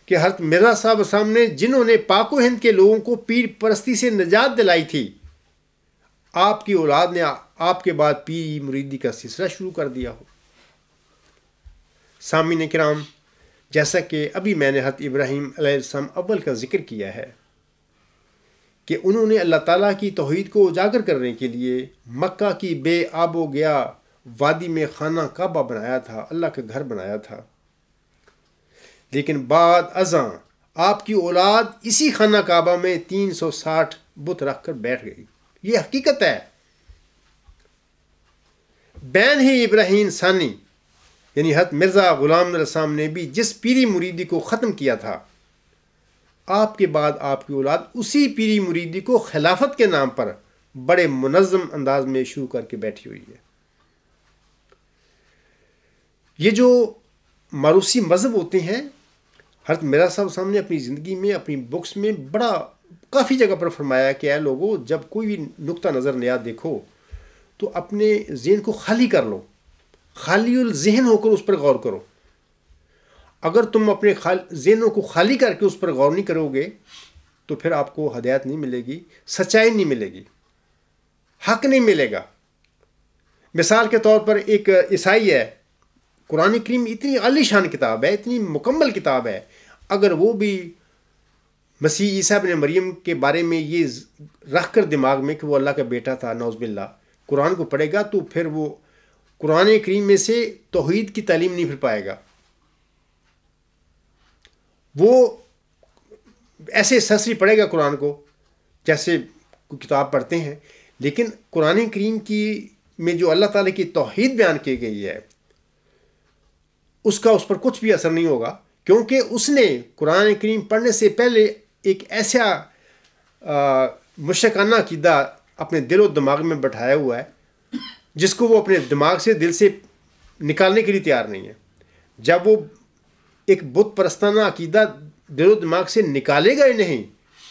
کہ حضرت مرزا صاحب اسلام نے جنہوں نے پاک و ہند کے لوگوں کو پیر پرستی سے نجات دلائی تھی، آپ کی اولاد نے آپ کے بعد پیری مریدی کا سلسلہ شروع کر دیا ہو۔ سامعین کرام، جیسا کہ ابھی میں نے حضرت ابراہیم علیہ السلام اول کا ذکر کیا ہے کہ انہوں نے اللہ تعالیٰ کی توحید کو اجاگر کرنے کے لیے مکہ کی بے آب و گیا وادی میں خانہ کعبہ بنایا تھا، اللہ کا گھر بنایا تھا، لیکن بعد ازاں آپ کی اولاد اسی خانہ کعبہ میں 360 بت رکھ کر بیٹھ گئی۔ یہ حقیقت ہے۔ بین ہی ابراہیم ثانی یعنی حضرت مرزا غلام علیہ السلام نے بھی جس پیری مریدی کو ختم کیا تھا، آپ کے بعد آپ کی اولاد اسی پیری مریدی کو خلافت کے نام پر بڑے منظم انداز میں شروع کر کے بیٹھی ہوئی ہے۔ یہ جو موروثی مذہب ہوتے ہیں، حضرت مرزا صاحب صاحب نے اپنی زندگی میں اپنی بکس میں کافی جگہ پر فرمایا کہ اے لوگو، جب کوئی بھی نقطہ نظر نیا دیکھو تو اپنے ذہن کو خالی کر لو، خالی الذہن ہو کر اس پر غور کرو۔ اگر تم اپنے ذہنوں کو خالی کر کے اس پر غور نہیں کرو گے تو پھر آپ کو ہدایت نہیں ملے گی، سچائی نہیں ملے گی، حق نہیں ملے گا۔ مثال کے طور پر ایک عیسائی ہے، قرآن کریم اتنی عالی شان کتاب ہے، اتنی مکمل کتاب ہے، اگر وہ بھی مسیح عیسیٰ ابن مریم کے بارے میں یہ رکھ کر دماغ میں کہ وہ اللہ کا بیٹا تھا، نعوذ باللہ، قرآن کو پڑھے گا تو پھر وہ قرآن کریم میں سے توحید کی تعلیم نہیں پھر پائے گا۔ وہ ایسے سرسری پڑھے گا قرآن کو جیسے کوئی کتاب پڑھتے ہیں، لیکن قرآن کریم میں جو اللہ تعالیٰ کی توحید بیان کی گئی ہے اس کا اس پر کچھ بھی اثر نہیں ہوگا، کیونکہ اس نے قرآن کریم پڑھنے سے پہلے ایک ایسا مشرکانہ عقیدہ اپنے دل و دماغ میں بٹھایا ہوا ہے جس کو وہ اپنے دماغ سے، دل سے نکالنے کے لیے تیار نہیں ہے۔ جب وہ ایک بت پرستانہ عقیدہ دل و دماغ سے نکالے گا ہی نہیں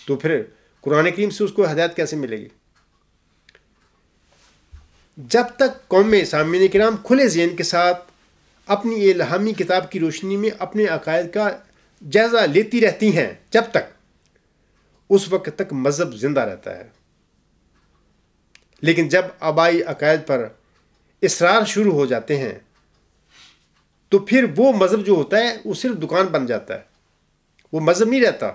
تو پھر قرآن کریم سے اس کو ہدایت کیسے ملے گی؟ جب تک قوم سامعین کرام کھلے ذہن کے ساتھ اپنی الہامی کتاب کی روشنی میں اپنے عقائد کا جائزہ لیتی رہتی ہیں، جب تک اس وقت تک مذہب زندہ رہتا ہے، لیکن جب آبائی عقائد پر اصرار شروع ہو جاتے ہیں تو پھر وہ مذہب جو ہوتا ہے وہ صرف دکان بن جاتا ہے، وہ مذہب نہیں رہتا،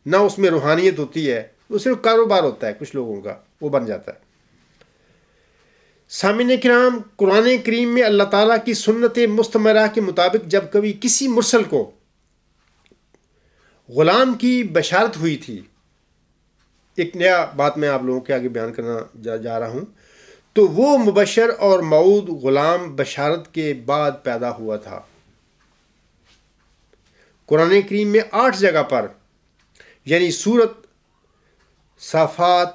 نہ اس میں روحانیت ہوتی ہے، وہ صرف کاروبار ہوتا ہے کچھ لوگوں کا، وہ بن جاتا ہے۔ سامعین کرام، قرآن کریم میں اللہ تعالیٰ کی سنت مستمرہ کے مطابق جب کبھی کسی مرسل کو غلام کی بشارت ہوئی تھی، ایک نیا بات میں آپ لوگوں کے آگے بیان کرنا جا رہا ہوں، تو وہ مبشر اور موعود غلام بشارت کے بعد پیدا ہوا تھا۔ قرآن کریم میں 8 جگہ پر یعنی سورت صافات،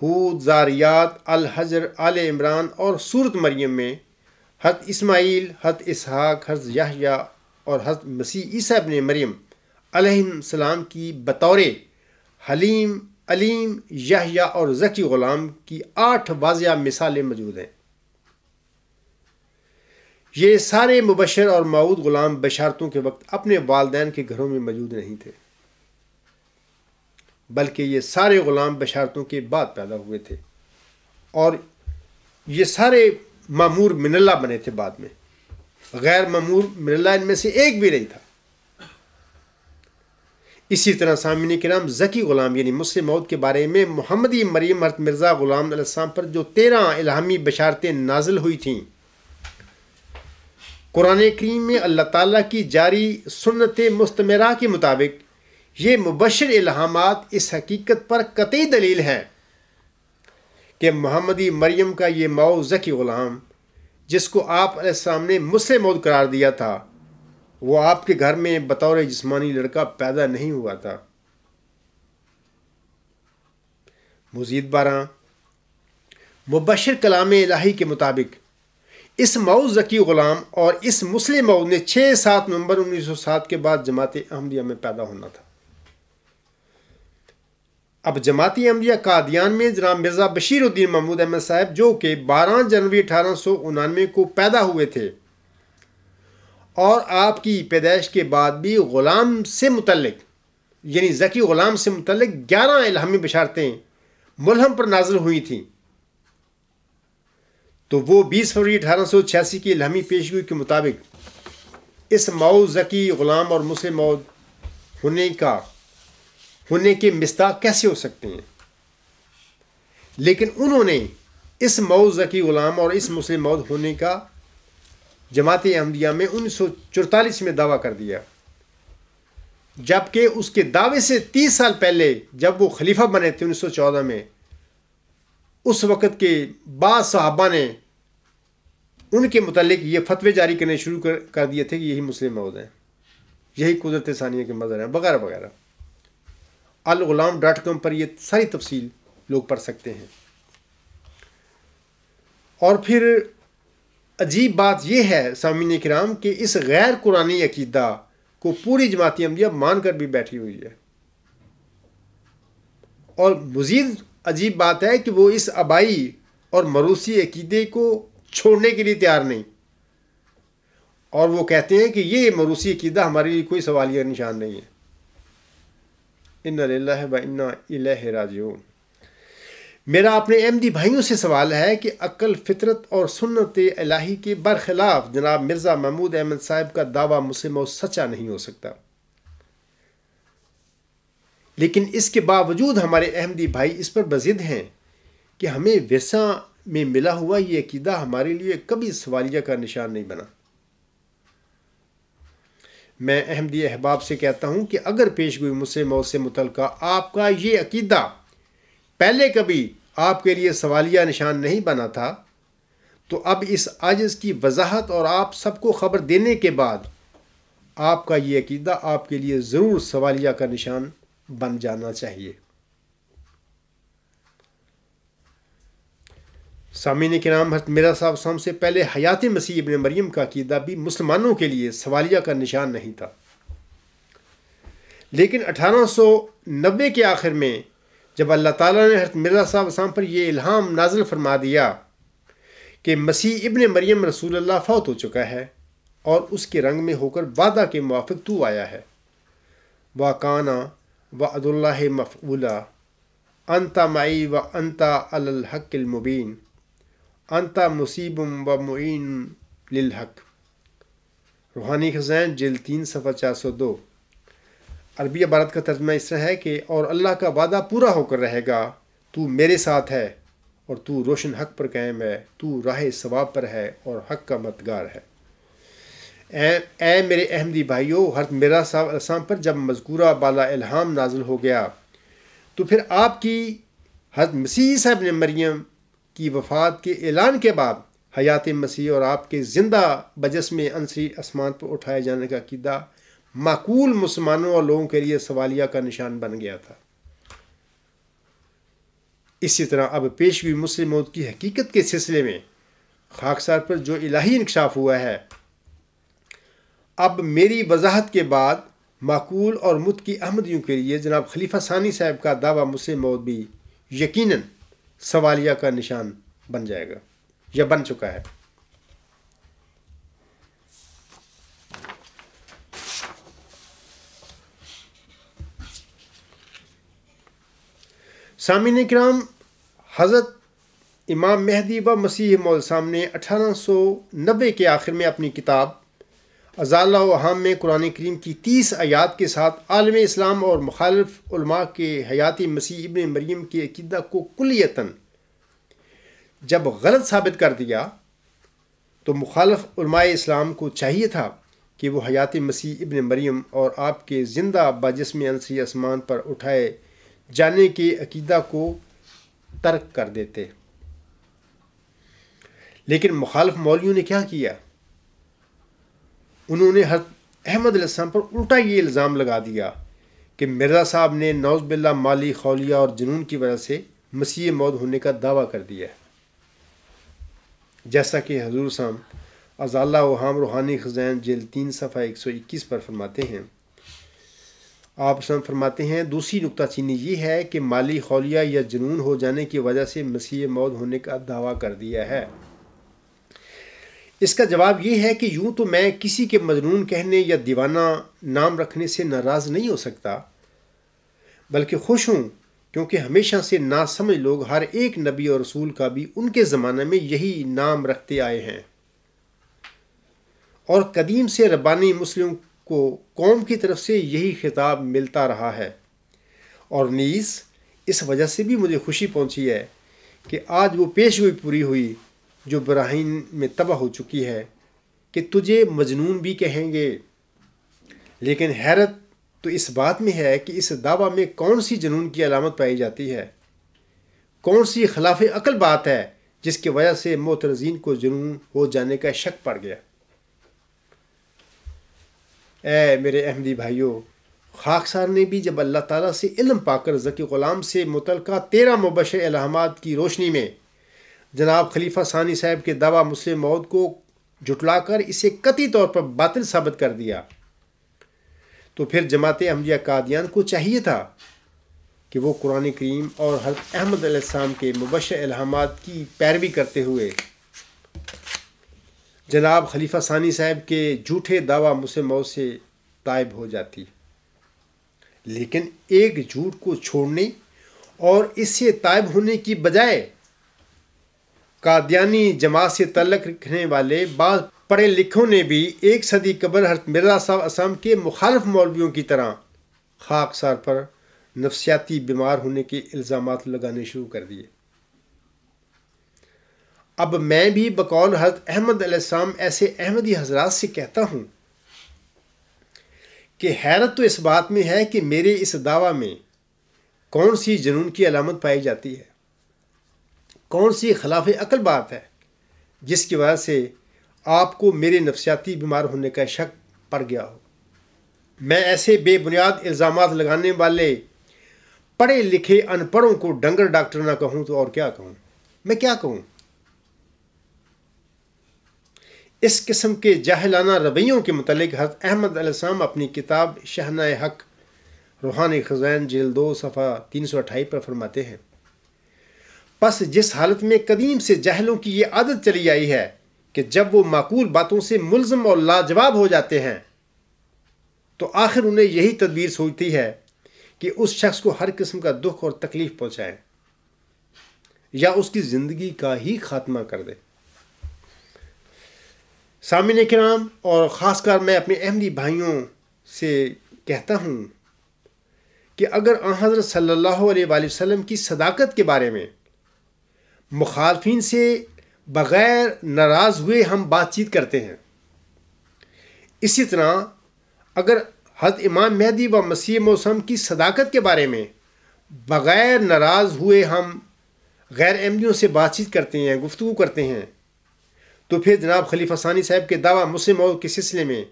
ہود، زاریات، الحجر، آل عمران اور سورت مریم میں حضرت اسماعیل، حضرت اسحاق، حضرت یحییٰ اور حضرت مسیح عیسیٰ ابن مریم علیہ السلام کی بطور حلیم، علیم، یحییٰ اور ذکی غلام کی 8 واضح مثالیں موجود ہیں۔ یہ سارے مبشر اور موعود غلام بشارتوں کے وقت اپنے والدین کے گھروں میں موجود نہیں تھے، بلکہ یہ سارے غلام بشارتوں کے بعد پیدا ہوئے تھے، اور یہ سارے مامور من اللہ بنے تھے بعد میں، غیر مامور من اللہ ان میں سے ایک بھی نہیں تھا۔ اسی طرح سامعین کرام، ذکی غلام یعنی مسلم موعود کے بارے میں محمدی مریم حضرت مرزا غلام علیہ السلام پر جو 13 الہامی بشارتیں نازل ہوئی تھیں، قرآن کریم میں اللہ تعالیٰ کی جاری سنت مستمرہ کے مطابق یہ مبشر الہامات اس حقیقت پر قطعی دلیل ہیں کہ محمدی مریم کا یہ موعود ذکی غلام جس کو آپ علیہ السلام نے مسلم موعود قرار دیا تھا، وہ آپ کے گھر میں بطور جسمانی لڑکا پیدا نہیں ہوا تھا۔ مزید برآں مبشر کلام الہی کے مطابق اس موعود ذکی غلام اور اس مسلم موعود نے 6-7 نومبر 1907 کے بعد جماعت احمدیہ میں پیدا ہونا تھا۔ اب جماعت احمدیہ قادیان میں جناب مرزا بشیر الدین محمود احمد صاحب جو کہ 12 جنوری 1899 کو پیدا ہوئے تھے اور آپ کی پیدائش کے بعد بھی غلام سے متعلق یعنی ذکی غلام سے متعلق 11 الہامی بشارتیں ملہم پر نازل ہوئی تھیں، تو وہ 20 فروری 1886 کی الہامی پیشگوئی کے مطابق اس مؤذ ذکی غلام اور مسلم مؤذ ہونے کے مصداق کیسے ہو سکتے ہیں؟ لیکن انہوں نے اس مؤذ ذکی غلام اور اس مسلم مؤذ ہونے کا جماعت احمدیہ میں 1944 میں دعویٰ کر دیا، جبکہ اس کے دعوے سے 30 سال پہلے جب وہ خلیفہ بنے تھے 1914 میں، اس وقت کے بعض صحابہ نے ان کے متعلق یہ فتوے جاری کرنے شروع کر دیے تھے کہ یہی مسلم مؤذ ہیں، یہی قدرت ثانیہ کے مظہر ہیں، وغیرہ وغیرہ۔ الغلام.com پر یہ ساری تفصیل لوگ پڑھ سکتے ہیں۔ اور پھر عجیب بات یہ ہے سامعین کرام کہ اس غیر قرآنی عقیدہ کو پوری جماعت احمدیہ مان کر بھی بیٹھی ہوئی ہے، اور مزید عجیب بات ہے کہ وہ اس آبائی اور موروثی عقیدے کو چھوڑنے کے لیے تیار نہیں، اور وہ کہتے ہیں کہ یہ موروثی عقیدہ ہمارے لیے کوئی سوالیہ نشان نہیں ہے۔ انا للہ و انا الیہ راجعون۔ میرا اپنے احمدی بھائیوں سے سوال ہے کہ عقل، فطرت اور سنت الہی کے برخلاف جناب مرزا محمود احمد صاحب کا دعویٰ مسلم اور سچا نہیں ہو سکتا، لیکن اس کے باوجود ہمارے احمدی بھائی اس پر بضد ہیں کہ ہمیں ورثہ میں ملا ہوا یہ عقیدہ ہمارے لیے کبھی سوالیہ کا نشان نہیں بنا۔ میں احمدی احباب سے کہتا ہوں کہ اگر پیشگوئی مسلم مؤذ سے متعلقہ آپ کا یہ عقیدہ پہلے کبھی آپ کے لیے سوالیہ نشان نہیں بنا تھا، تو اب اس عاجز کی وضاحت اور آپ سب کو خبر دینے کے بعد آپ کا یہ عقیدہ آپ کے لیے ضرور سوالیہ کا نشان بن جانا چاہیے۔ سامعین کرام، حضرت مرزا صاحب صاحب سے پہلے حیات مسیح ابن مریم کا عقیدہ بھی مسلمانوں کے لیے سوالیہ کا نشان نہیں تھا، لیکن 1890 کے آخر میں جب اللہ تعالیٰ نے حضرت مرزا صاحب صاحب پر یہ الہام نازل فرما دیا کہ مسیح ابن مریم رسول اللہ فوت ہو چکا ہے اور اس کے رنگ میں ہو کر وعدہ کے موافق تو آیا ہے، وَقَانَ وَعْدُ اللَّهِ مَفْعُولًا أَنْتَ مَعِي وَأَنْتَ عَلَى الْحَقِّ الْمُبِينِ أَنْتَ مُصِيبٌ وَمُعِينٌ لِلْحَقِّ۔ روحانی خزائن جلد 3 صفحہ 402۔ عربی عبارت کا ترجمہ اس طرح ہے کہ اور اللہ کا وعدہ پورا ہو کر رہے گا، تو میرے ساتھ ہے اور تو روشن حق پر قائم ہے، تو راہ ثواب پر ہے اور حق کا مددگار ہے۔ اے میرے احمدی بھائیو، حضرت مرزا صاحب علیہ السلام پر جب مذکورہ بالا الہام نازل ہو گیا تو پھر آپ کی حضرت مسیح عیسیٰ ابن مریم کی وفات کے اعلان کے بعد حیات مسیح اور آپ کے زندہ بجسم انصری آسمان پر اٹھائے جانے کا عقیدہ معقول مسلمانوں اور لوگوں کے لیے سوالیہ کا نشان بن گیا تھا۔ اسی طرح اب پیشگوئی مسلم مؤذ کی حقیقت کے سلسلے میں خاکسار پر جو الہی انکشاف ہوا ہے، اب میری وضاحت کے بعد معقول اور متقی احمدیوں کے لیے جناب خلیفہ ثانی صاحب کا دعویٰ مسلم مؤذ بھی یقیناً سوالیہ کا نشان بن جائے گا یا بن چکا ہے۔ سامعین کرام، حضرت امام مہدی و مسیح موعود صاحب نے 1890 کے آخر میں اپنی کتاب ازالہ و احام میں قرآن کریم کی 30 آیات کے ساتھ عالم اسلام اور مخالف علماء کے حیات مسیح ابن مریم کے عقیدہ کو کلیتاً جب غلط ثابت کر دیا تو مخالف علماء اسلام کو چاہیے تھا کہ وہ حیات مسیح ابن مریم اور آپ کے زندہ بجسم انصری آسمان پر اٹھائے جانے کے عقیدہ کو ترک کر دیتے، لیکن مخالف مولویوں نے کیا کیا؟ انہوں نے حضرت احمد علیہ السلام پر الٹا یہ الزام لگا دیا کہ مرزا صاحب نے نعوذ باللہ مالی خولیہ اور جنون کی وجہ سے مسیح موعود ہونے کا دعویٰ کر دیا ہے، جیسا کہ حضور صاحب ازالہ و احام روحانی خزائن جلد 3 صفحہ 121 پر فرماتے ہیں۔ آپ فرماتے ہیں دوسری نکتہ چینی یہ ہے کہ مالی خولیہ یا جنون ہو جانے کی وجہ سے مسیح موعود ہونے کا دعویٰ کر دیا ہے۔ اس کا جواب یہ ہے کہ یوں تو میں کسی کے مجنون کہنے یا دیوانہ نام رکھنے سے ناراض نہیں ہو سکتا، بلکہ خوش ہوں کیونکہ ہمیشہ سے ناسمجھ لوگ ہر ایک نبی اور رسول کا بھی ان کے زمانے میں یہی نام رکھتے آئے ہیں، اور قدیم سے ربانی مسلم کو قوم کی طرف سے یہی خطاب ملتا رہا ہے۔ اور نیز اس وجہ سے بھی مجھے خوشی پہنچی ہے کہ آج وہ پیشگوئی پوری ہوئی جو براہین میں تباہ ہو چکی ہے کہ تجھے مجنون بھی کہیں گے۔ لیکن حیرت تو اس بات میں ہے کہ اس دعویٰ میں کون سی جنون کی علامت پائی جاتی ہے، کون سی خلاف عقل بات ہے جس کی وجہ سے معترضین کو جنون ہو جانے کا شک پڑ گیا۔ اے میرے احمدی بھائیوں، خاکسار نے بھی جب اللہ تعالیٰ سے علم پا کر ذکی غلام سے متعلقہ 13 مبشر الہامات کی روشنی میں جناب خلیفہ ثانی صاحب کے دعویٰ مسلم موعود کو جھٹلا کر اسے قطعی طور پر باطل ثابت کر دیا، تو پھر جماعت احمدیہ قادیان کو چاہیے تھا کہ وہ قرآن کریم اور حضرت احمد علیہ السلام کے مبشر الہامات کی پیروی کرتے ہوئے جناب خلیفہ ثانی صاحب کے جھوٹے دعویٰ مسلم موعود سے تائب ہو جاتی، لیکن ایک جھوٹ کو چھوڑنے اور اس سے تائب ہونے کی بجائے قادیانی جماعت سے تعلق رکھنے والے بعض پڑھے لکھوں نے بھی ایک صدی قبل حضرت مرزا صاحب اسلم کے مخالف مولویوں کی طرح خاکسار پر نفسیاتی بیمار ہونے کے الزامات لگانے شروع کر دیے۔ اب میں بھی بقول حضرت احمد علیہ السلام ایسے احمدی حضرات سے کہتا ہوں کہ حیرت تو اس بات میں ہے کہ میرے اس دعویٰ میں کون سی جنون کی علامت پائی جاتی ہے، کون سی خلاف عقل بات ہے جس کی وجہ سے آپ کو میرے نفسیاتی بیمار ہونے کا شک پڑ گیا ہو۔ میں ایسے بے بنیاد الزامات لگانے والے پڑھے لکھے ان پڑھوں کو ڈنگر ڈاکٹر نہ کہوں تو اور کیا کہوں؟ میں کیا کہوں؟ اس قسم کے جاہلانہ رویوں کے متعلق حضرت احمد علیہ السلام اپنی کتاب شہنۂ حق روحانی خزائن جلد 2 صفحہ 328 پر فرماتے ہیں، پس جس حالت میں قدیم سے جاہلوں کی یہ عادت چلی آئی ہے کہ جب وہ معقول باتوں سے ملزم اور لاجواب ہو جاتے ہیں تو آخر انہیں یہی تدبیر سوچتی ہے کہ اس شخص کو ہر قسم کا دکھ اور تکلیف پہنچائیں یا اس کی زندگی کا ہی خاتمہ کر دے۔ سامعین کرام، اور خاص کر میں اپنے احمدی بھائیوں سے کہتا ہوں کہ اگر آن حضرت صلی اللہ علیہ وآلہ وسلم کی صداقت کے بارے میں مخالفین سے بغیر ناراض ہوئے ہم بات چیت کرتے ہیں، اسی طرح اگر حضرت امام مہدی و مسیح موسم کی صداقت کے بارے میں بغیر ناراض ہوئے ہم غیر احمدیوں سے بات چیت کرتے ہیں، گفتگو کرتے ہیں، تو پھر جناب خلیفہ ثانی صاحب کے دعویٰ مسلم موعود کے سلسلے میں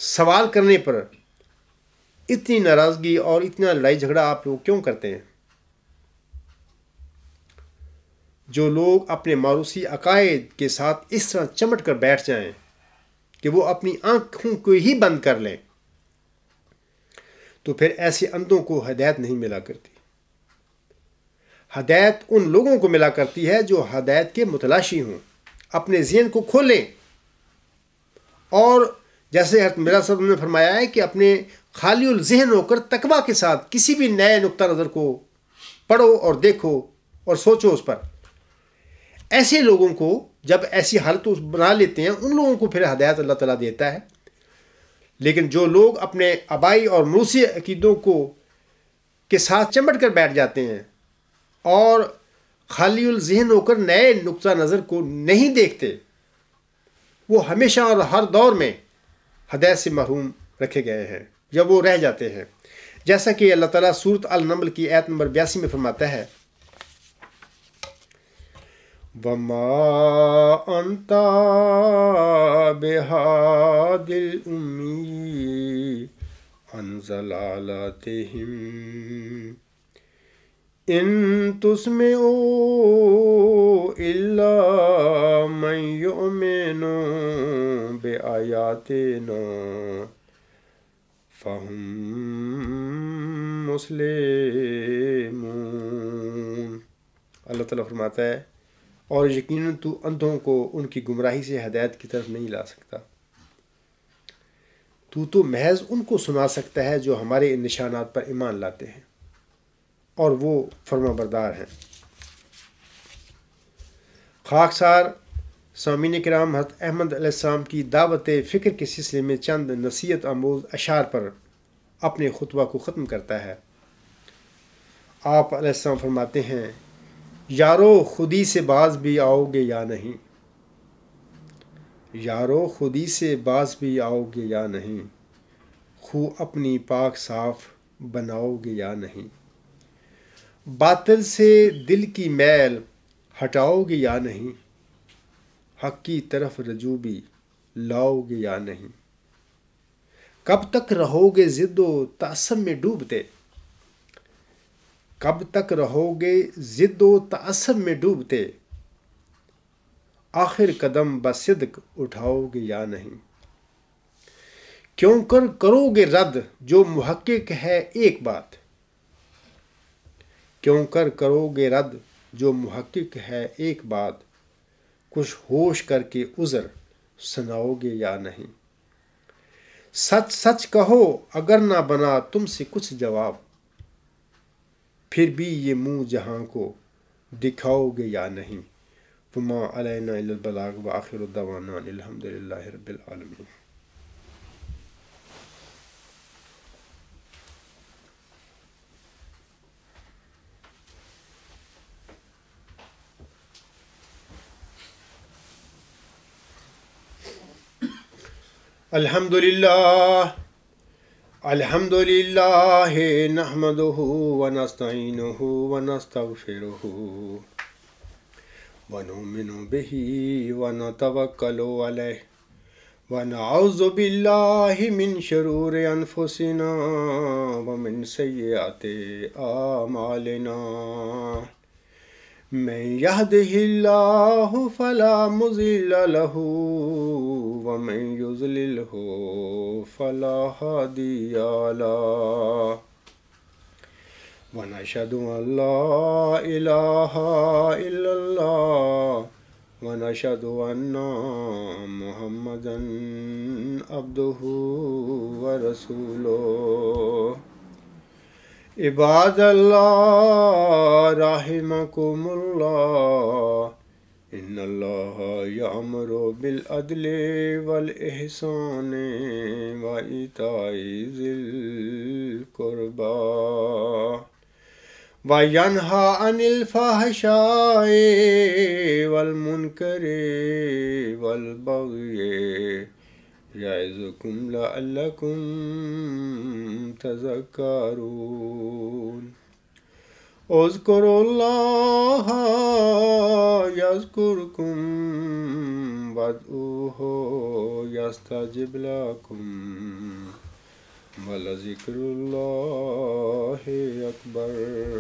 سوال کرنے پر اتنی ناراضگی اور اتنا لڑائی جھگڑا آپ لوگ کیوں کرتے ہیں؟ جو لوگ اپنے موروثی عقائد کے ساتھ اس طرح چمٹ کر بیٹھ جائیں کہ وہ اپنی آنکھوں کو ہی بند کر لیں، تو پھر ایسے اندھوں کو ہدایت نہیں ملا کرتی۔ ہدایت ان لوگوں کو ملا کرتی ہے جو ہدایت کے متلاشی ہوں، اپنے ذہن کو کھولیں، اور جیسے حضرت مرزا صاحب نے فرمایا ہے کہ اپنے خالی الذہن ہو کر تقویٰ کے ساتھ کسی بھی نئے نقطہ نظر کو پڑھو اور دیکھو اور سوچو اس پر۔ ایسے لوگوں کو جب ایسی حالت بنا لیتے ہیں، ان لوگوں کو پھر ہدایت اللہ تعالیٰ دیتا ہے۔ لیکن جو لوگ اپنے آبائی اور موروثی عقیدوں کے ساتھ چمٹ کر بیٹھ جاتے ہیں اور خالی الذہن ہو کر نئے نقطہ نظر کو نہیں دیکھتے، وہ ہمیشہ اور ہر دور میں ہدایت سے محروم رکھے گئے ہیں جب وہ رہ جاتے ہیں، جیسا کہ اللہ تعالیٰ سورۃ النمل کی آیت نمبر 82 میں فرماتا ہے، وَمَا أَنْتَ بِهَادِ الْأُمِّيِّ عَنْ ضَلَالَتِهِمْ إِن تُسْمِعُ إِلَّا مَن يُؤْمِنُ بِآيَاتِنَا فَهُمْ مُسْلِمُونَ۔ اللہ تعالیٰ فرماتا ہے، اور یقیناً تو اندھوں کو ان کی گمراہی سے ہدایت کی طرف نہیں لا سکتا، تو محض ان کو سنا سکتا ہے جو ہمارے ان نشانات پر ایمان لاتے ہیں۔ اور وہ فرما بردار ہیں۔ خاکسار سامعین کرام، حضرت احمد علیہ السلام کی دعوت فکر کے سلسلے میں چند نصیحت آموز اشعار پر اپنے خطبہ کو ختم کرتا ہے۔ آپ علیہ السلام فرماتے ہیں، یارو خودی سے باز بھی آؤ گے یا نہیں، یارو خودی سے باز بھی آؤ گے یا نہیں، خو اپنی پاک صاف بناؤ گے یا نہیں، باطل سے دل کی میل ہٹاؤ گے یا نہیں، حق کی طرف رجوع بھی لاؤ گے یا نہیں، کب تک رہو گے ضد و تعصب میں ڈوبتے، کب تک رہو گے ضد و تعصب میں ڈوبتے، آخر قدم بصدق اٹھاؤ گے یا نہیں، کیوں کر کرو گے رد جو محقق ہے ایک بات، کیوں کر کرو گے رد جو محقق ہے ایک بات، کچھ ہوش کر کے عذر سناؤ گے یا نہیں، سچ سچ کہو اگر نہ بنا تم سے کچھ جواب، پھر بھی یہ منہ جہاں کو دکھاؤ گے یا نہیں، وما علینا الا البلاغ وآخر دعوانا الحمد للہ رب العالمین۔ الحمد للہ نحمده ونستعینه ونستغفره ونؤمن به ونتوکل علیہ ونعوذ باللہ من شرور انفسنا ومن سیئات اعمالنا، من يهده الله فلا مضل له ومن يضلله فلا هادي له، ونشهد أن لا إله إلا الله ونشهد أن محمدا عبده ورسوله۔ عباد اللہ رحمکم اللہ، ان اللہ یأمر بالعدل والإحسان وإیتاء ذی القربى وینہی عن الفحشاء والمنکر والبغی یعظکم لعلکم تذکرون۔ اذکروا اللہ یذکرکم وادعوہ یستجب لکم ولذکر اللہ اکبر۔